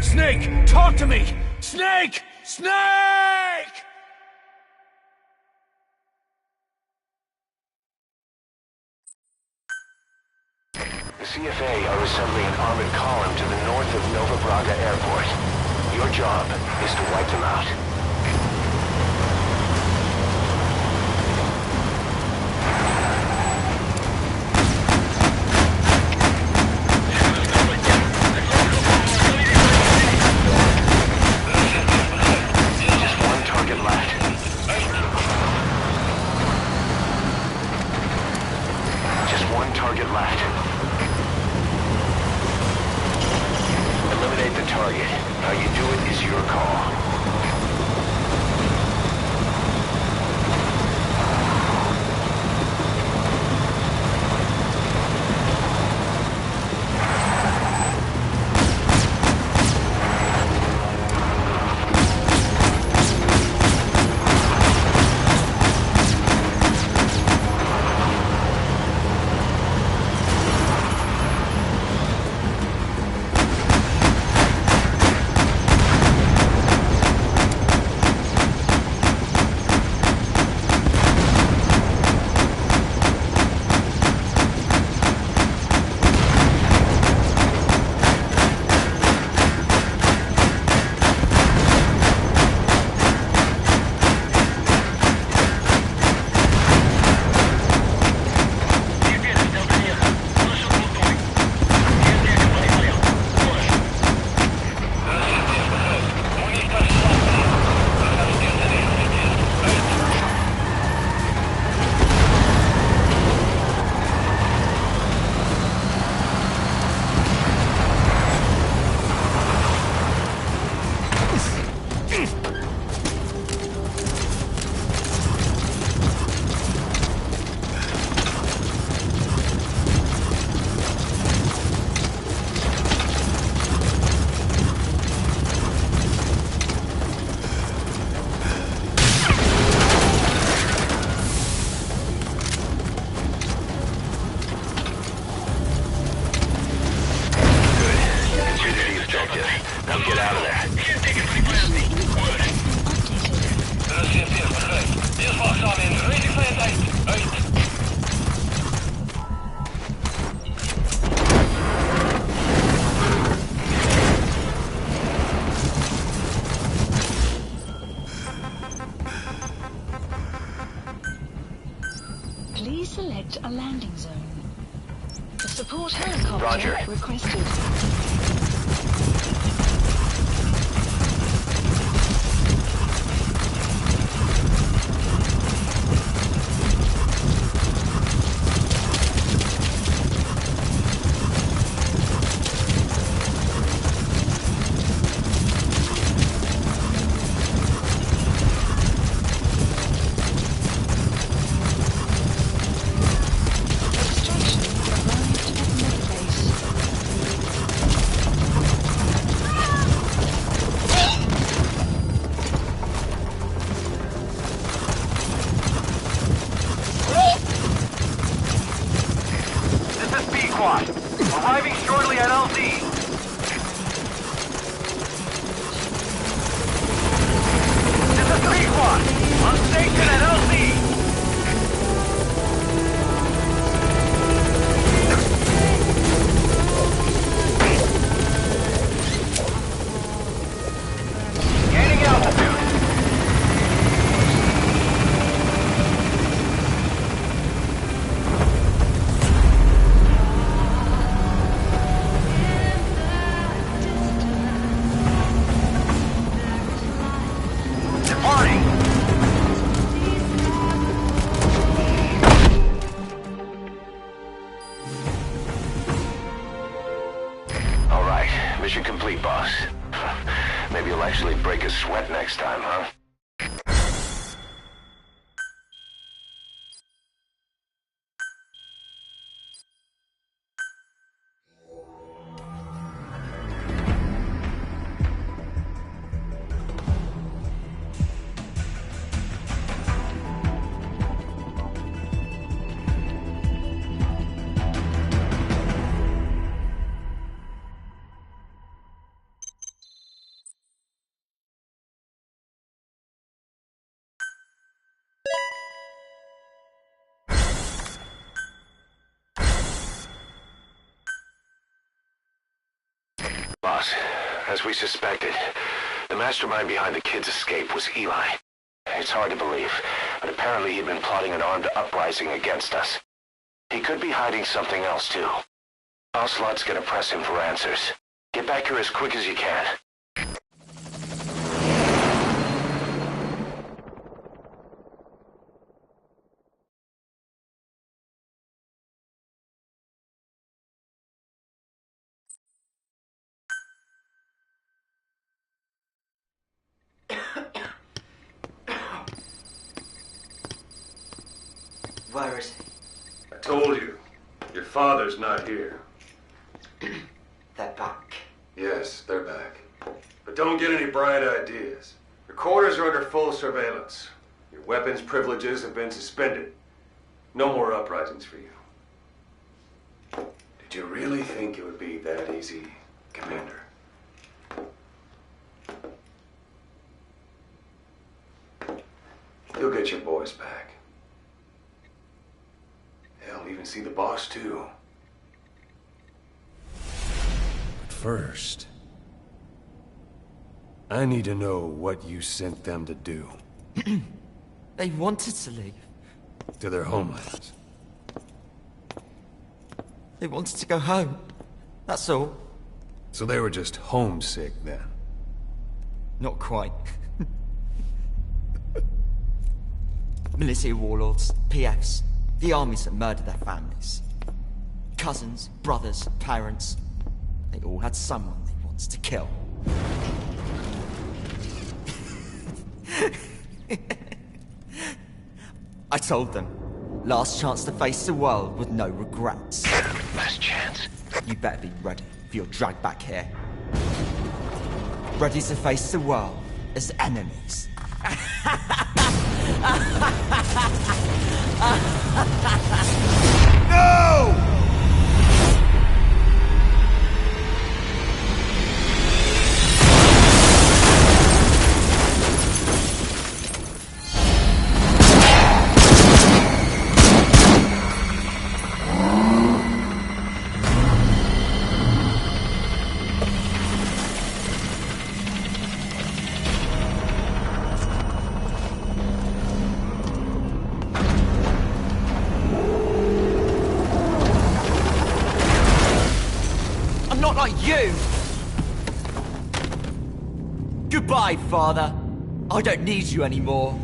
Snake, talk to me! Snake! Snake! The CFA are assembling an armored column to the north of Nova Braga Airport. Your job is to wipe them out. Just one target left. Just one target left. Eliminate the target. How you do it is your call. Now get out of there. Please select a landing zone. A support helicopter Roger. requested. Arriving shortly at LZ. This is 3 Quad. On station at LZ. Gaining altitude. Mission complete, boss. Maybe you'll actually break a sweat next time, huh? Boss, as we suspected, the mastermind behind the kid's escape was Eli. It's hard to believe, but apparently he'd been plotting an armed uprising against us. He could be hiding something else, too. Ocelot's gonna press him for answers. Get back here as quick as you can. Where is he? I told you. Your father's not here. They're back. Yes, they're back. But don't get any bright ideas. Your quarters are under full surveillance. Your weapons privileges have been suspended. No more uprisings for you. Did you really think it would be that easy, Commander? You'll get your boys back. Hell, even see the boss, too. But first, I need to know what you sent them to do. They wanted to leave. To their homelands. They wanted to go home. That's all. So they were just homesick then? Not quite. Militia warlords, PFs, the armies that murdered their families. Cousins, brothers, parents. They all had someone they wanted to kill. I told them, last chance to face the world with no regrets. Last chance. You better be ready for your drag back here. Ready to face the world as enemies. No! Not like you! Goodbye, Father. I don't need you anymore.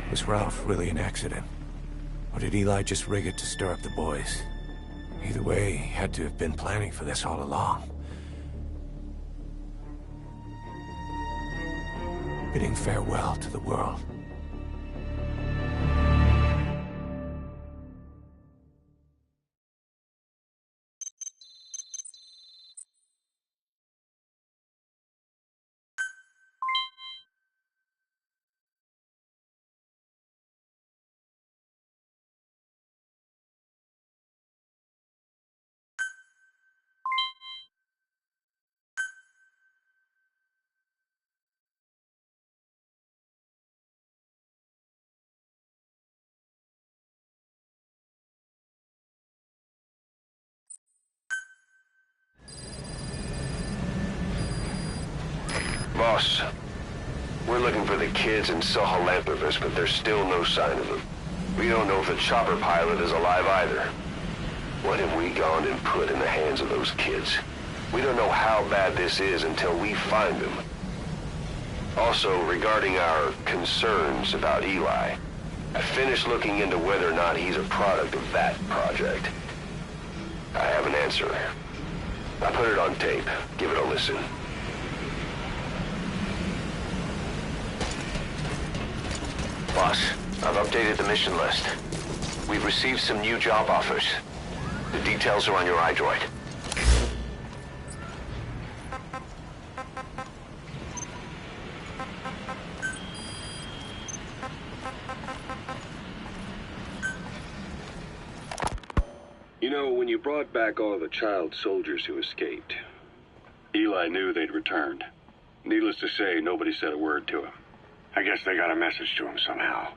Was Ralph really an accident? Or did Eli just rig it to stir up the boys? Either way, he had to have been planning for this all along. Bidding farewell to the world. Boss, we're looking for the kids in Sahelanthropus, but there's still no sign of them. We don't know if the chopper pilot is alive either. What have we gone and put in the hands of those kids? We don't know how bad this is until we find them. Also, regarding our concerns about Eli, I finished looking into whether or not he's a product of that project. I have an answer. I put it on tape. Give it a listen. Boss, I've updated the mission list. We've received some new job offers. The details are on your iDroid. You know, when you brought back all the child soldiers who escaped, Eli knew they'd returned. Needless to say, nobody said a word to him. I guess they got a message to him somehow.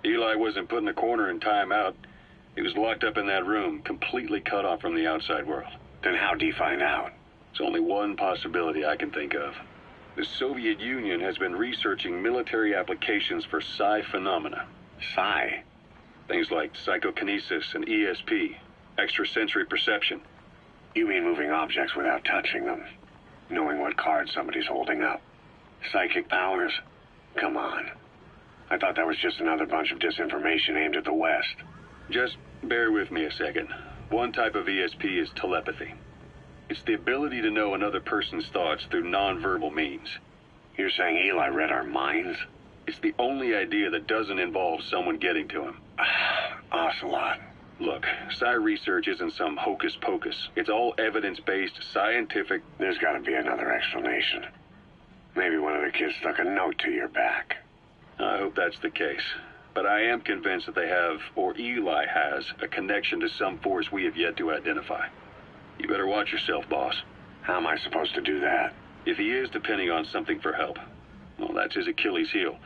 Eli wasn't put in a corner in timeout. He was locked up in that room, completely cut off from the outside world. Then how'd he find out? There's only one possibility I can think of. The Soviet Union has been researching military applications for psi phenomena. Psi? Things like psychokinesis and ESP, extrasensory perception. You mean moving objects without touching them? Knowing what card somebody's holding up? Psychic powers? Come on. I thought that was just another bunch of disinformation aimed at the West. Just bear with me a second. One type of ESP is telepathy. It's the ability to know another person's thoughts through nonverbal means. You're saying Eli read our minds? It's the only idea that doesn't involve someone getting to him. Ocelot. Look, psi research isn't some hocus pocus. It's all evidence-based, scientific... There's gotta be another explanation. Maybe one of the kids stuck a note to your back. I hope that's the case. But I am convinced that they have, or Eli has, a connection to some force we have yet to identify. You better watch yourself, boss. How am I supposed to do that? If he is depending on something for help, well, that's his Achilles heel.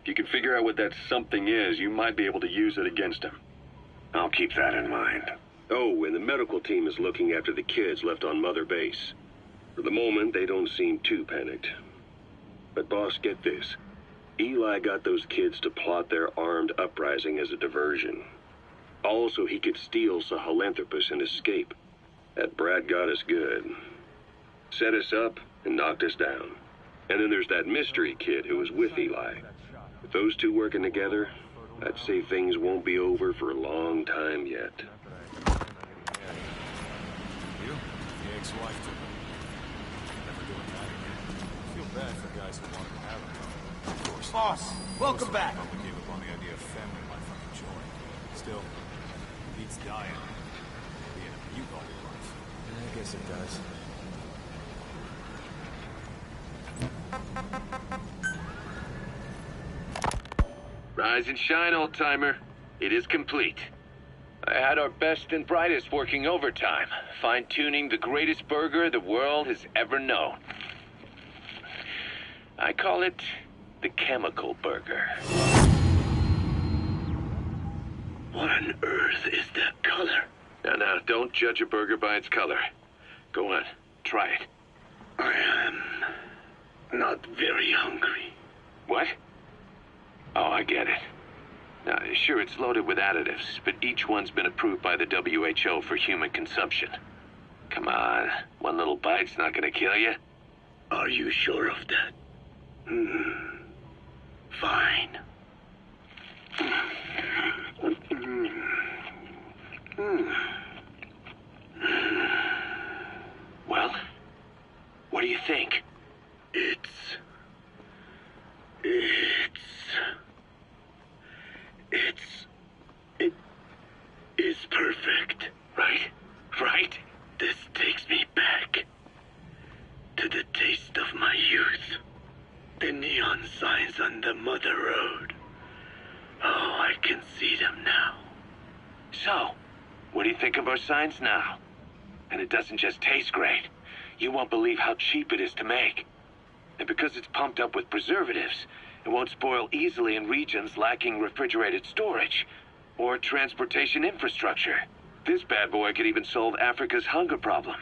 If you can figure out what that something is, you might be able to use it against him. I'll keep that in mind. Oh, and the medical team is looking after the kids left on Mother Base. For the moment, they don't seem too panicked. But boss, get this. Eli got those kids to plot their armed uprising as a diversion. Also, he could steal Sahelanthropus and escape. That brat got us good. Set us up and knocked us down. And then there's that mystery kid who was with Eli. With those two working together, I'd say things won't be over for a long time yet. You? The ex-wife took him. Never doing that again. I feel bad for guys who wanted to have him. Of course. Boss, welcome back. Probably gave up on the idea of family life unenjoyed. Still, beats dying. Being a mute all your life. I guess it does. Rise and shine, old-timer. It is complete. I had our best and brightest working overtime, fine-tuning the greatest burger the world has ever known. I call it the chemical burger. What on earth is that color? Now, don't judge a burger by its color. Go on, try it. I am not very hungry. What? Oh, I get it. Now, sure, it's loaded with additives, but each one's been approved by the WHO for human consumption. Come on, one little bite's not gonna kill you. Are you sure of that? Fine. Well, what do you think? It is perfect, right? Right? This takes me back to the taste of my youth. The neon signs on the Mother Road. Oh, I can see them now. So, what do you think of our signs now? And it doesn't just taste great. You won't believe how cheap it is to make. And because it's pumped up with preservatives, it won't spoil easily in regions lacking refrigerated storage or transportation infrastructure. This bad boy could even solve Africa's hunger problem.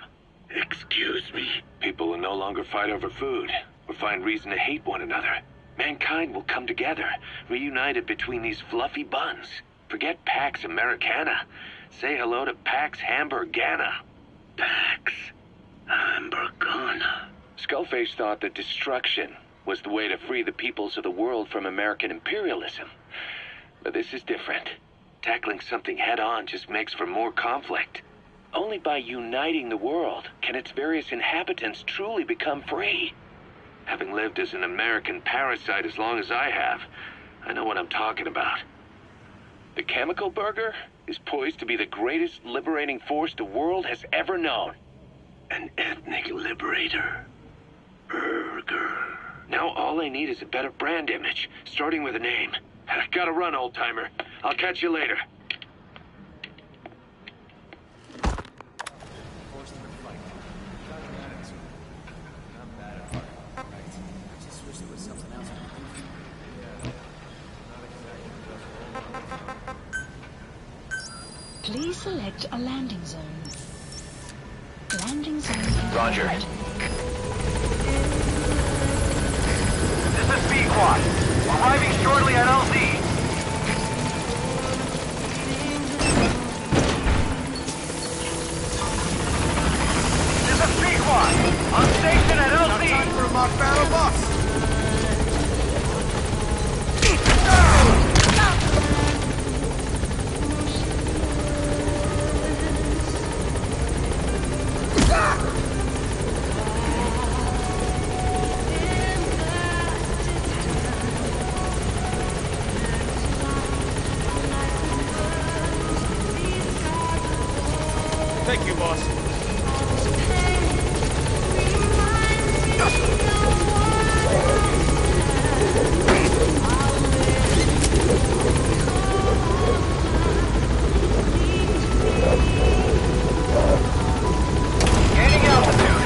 Excuse me? People will no longer fight over food or find reason to hate one another. Mankind will come together, reunited between these fluffy buns. Forget Pax Americana. Say hello to Pax Hamburgana. Pax Hamburgana. Skullface thought that destruction was the way to free the peoples of the world from American imperialism. But this is different. Tackling something head-on just makes for more conflict. Only by uniting the world can its various inhabitants truly become free. Having lived as an American parasite as long as I have, I know what I'm talking about. The chemical burger is poised to be the greatest liberating force the world has ever known. An ethnic liberator. Burger. Now all I need is a better brand image, starting with a name. I gotta run, old-timer. I'll catch you later. Please select a landing zone. Landing zone. Roger. This is P-Quad. Arriving shortly at LZ. This is P-Quad. On station at LZ. Time for a mock battle bus. Thank you, boss. Gaining altitude.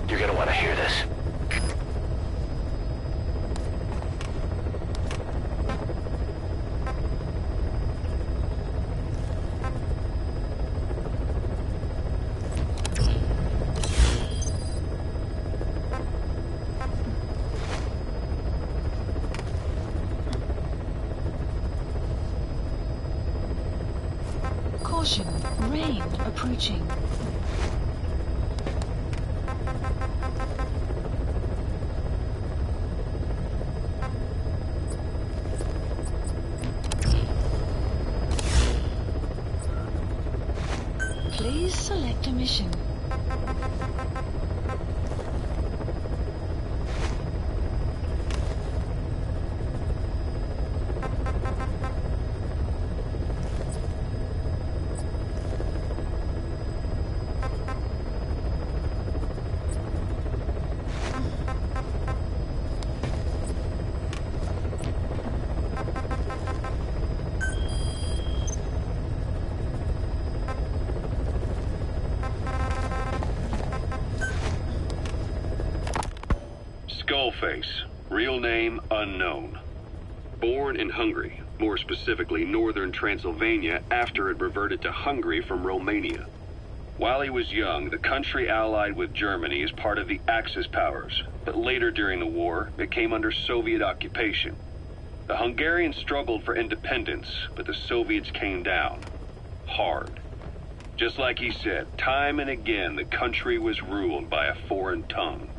You're gonna want to hear this. Caution, rain approaching. Please select a mission. Skullface, real name unknown. Born in Hungary, more specifically northern Transylvania, after it reverted to Hungary from Romania. While he was young, the country allied with Germany as part of the Axis powers, but later during the war, it came under Soviet occupation. The Hungarians struggled for independence, but the Soviets came down. Hard. Just like he said, time and again the country was ruled by a foreign tongue.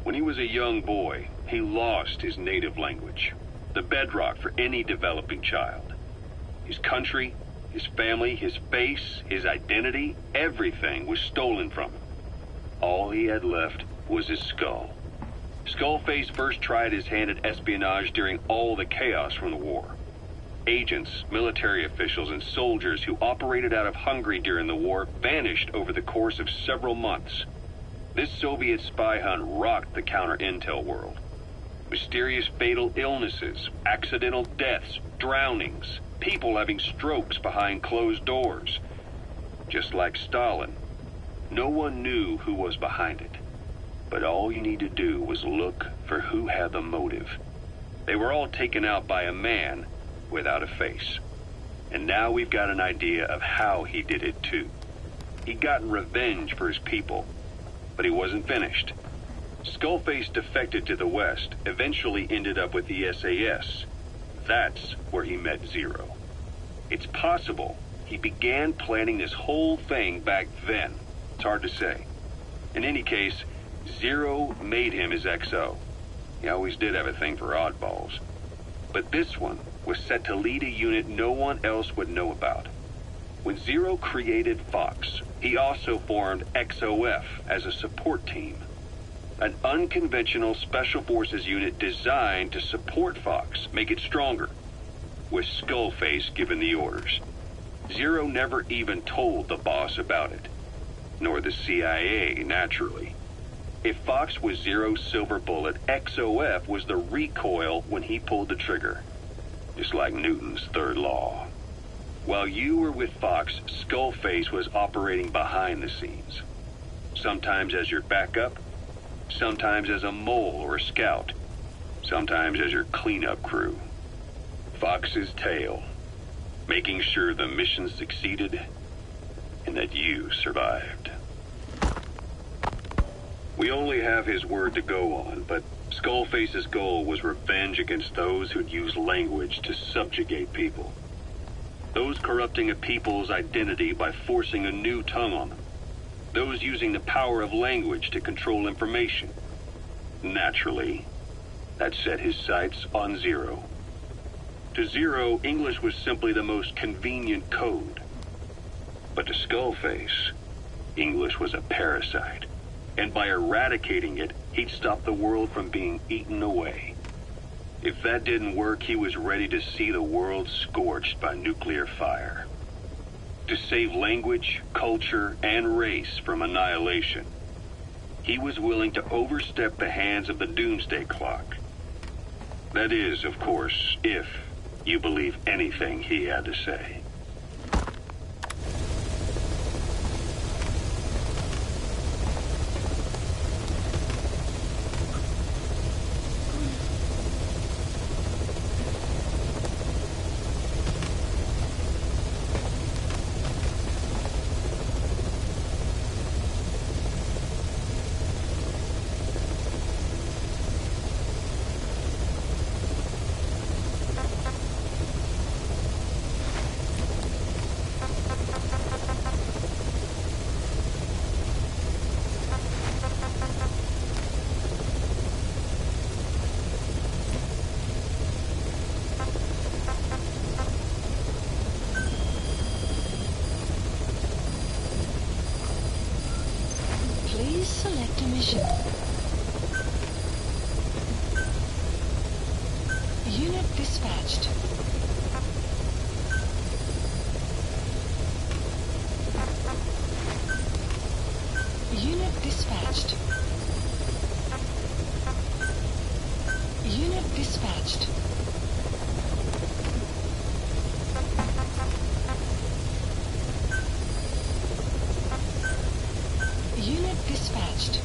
When he was a young boy, he lost his native language, the bedrock for any developing child. His country, his family, his face, his identity, everything was stolen from him. All he had left was his skull. Skullface first tried his hand at espionage during all the chaos from the war. Agents, military officials, and soldiers who operated out of Hungary during the war vanished over the course of several months. This Soviet spy hunt rocked the counter-intel world. Mysterious fatal illnesses, accidental deaths, drownings, people having strokes behind closed doors. Just like Stalin, no one knew who was behind it. But all you need to do was look for who had the motive. They were all taken out by a man without a face. And now we've got an idea of how he did it too. He'd gotten revenge for his people. but he wasn't finished. Skullface defected to the west, eventually ended up with the SAS. That's where he met Zero. It's possible he began planning this whole thing back then. It's hard to say. In any case, Zero made him his XO. He always did have a thing for oddballs. But this one was set to lead a unit no one else would know about. When Zero created Fox, he also formed XOF as a support team. An unconventional special forces unit designed to support Fox, make it stronger, with Skullface given the orders. Zero never even told the boss about it, nor the CIA, naturally. If Fox was Zero's silver bullet, XOF was the recoil when he pulled the trigger, just like Newton's third law. While you were with Fox, Skullface was operating behind the scenes, sometimes as your backup, sometimes as a mole or a scout, sometimes as your cleanup crew. Fox's tail, making sure the mission succeeded and that you survived. We only have his word to go on, but Skullface's goal was revenge against those who'd use language to subjugate people. Those corrupting a people's identity by forcing a new tongue on them. Those using the power of language to control information. Naturally, that set his sights on Zero. To Zero, English was simply the most convenient code. But to Skullface, English was a parasite. And by eradicating it, he'd stop the world from being eaten away. If that didn't work, he was ready to see the world scorched by nuclear fire. To save language, culture, and race from annihilation, he was willing to overstep the hands of the doomsday clock. That is, of course, if you believe anything he had to say. Please select a mission. Unit dispatched. Unit dispatched. Unit dispatched. Unit dispatched.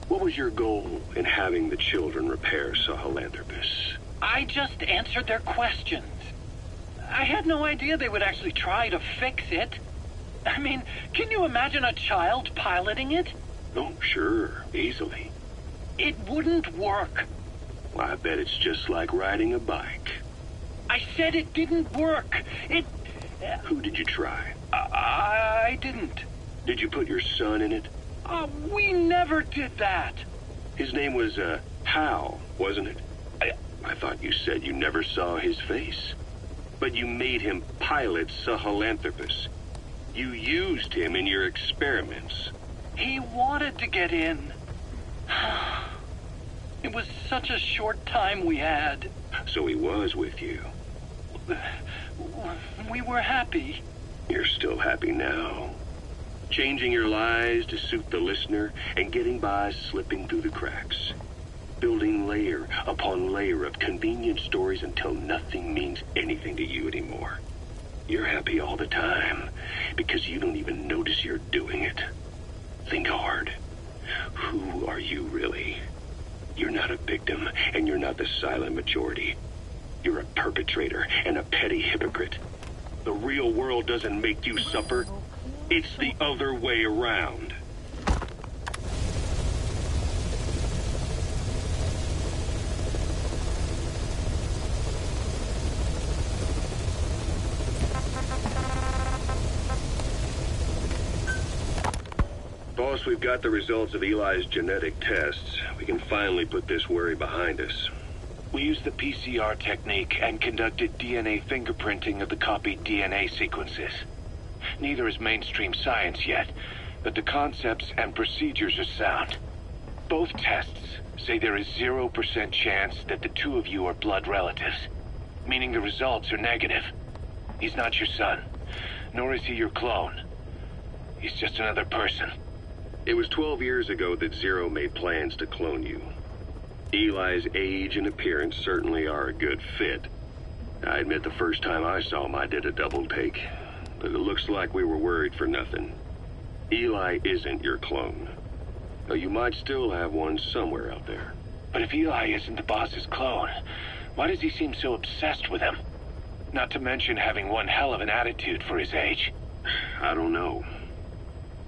What was your goal in having the children repair Sahelanthropus? I just answered their questions. I had no idea they would actually try to fix it. I mean, can you imagine a child piloting it? Oh, sure, easily. It wouldn't work. Well, I bet it's just like riding a bike. I said it didn't work. Who did you try? I didn't. Did you put your son in it? We never did that. His name was, Hal, wasn't it? I thought you said you never saw his face. But you made him pilot Sahelanthropus. You used him in your experiments. He wanted to get in. It was such a short time we had. So he was with you. We were happy. You're still happy now. Changing your lies to suit the listener and getting by slipping through the cracks. building layer upon layer of convenient stories until nothing means anything to you anymore. You're happy all the time because you don't even notice you're doing it. Think hard. Who are you really? You're not a victim, and you're not the silent majority. You're a perpetrator and a petty hypocrite. The real world doesn't make you suffer. It's the other way around. Boss, we've got the results of Eli's genetic tests. We can finally put this worry behind us. We used the PCR technique and conducted DNA fingerprinting of the copied DNA sequences. Neither is mainstream science yet, but the concepts and procedures are sound. Both tests say there is 0% chance that the two of you are blood relatives, meaning the results are negative. He's not your son, nor is he your clone. He's just another person. It was 12 years ago that Zero made plans to clone you. Eli's age and appearance certainly are a good fit. I admit the first time I saw him, I did a double take. But it looks like we were worried for nothing. Eli isn't your clone. Though you might still have one somewhere out there. But if Eli isn't the boss's clone, why does he seem so obsessed with him? Not to mention having one hell of an attitude for his age. I don't know.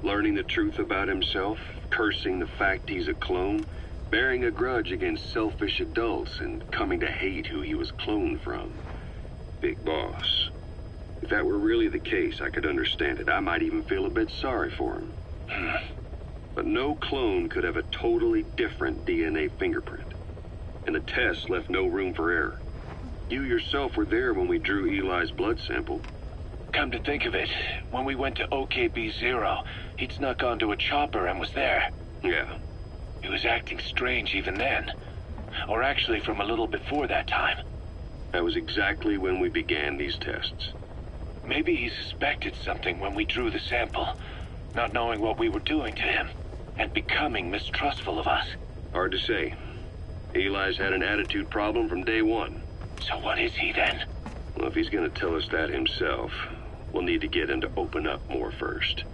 Learning the truth about himself, cursing the fact he's a clone, bearing a grudge against selfish adults, and coming to hate who he was cloned from. Big boss. If that were really the case, I could understand it. I might even feel a bit sorry for him. But no clone could have a totally different DNA fingerprint. And the test left no room for error. You yourself were there when we drew Eli's blood sample. Come to think of it, when we went to OKB-0, he'd snuck onto a chopper and was there. Yeah. He was acting strange even then. Or actually from a little before that time. That was exactly when we began these tests. Maybe he suspected something when we drew the sample, not knowing what we were doing to him, and becoming mistrustful of us. Hard to say. Eli's had an attitude problem from day one. So what is he then? Well, if he's gonna tell us that himself, we'll need to get him to open up more first.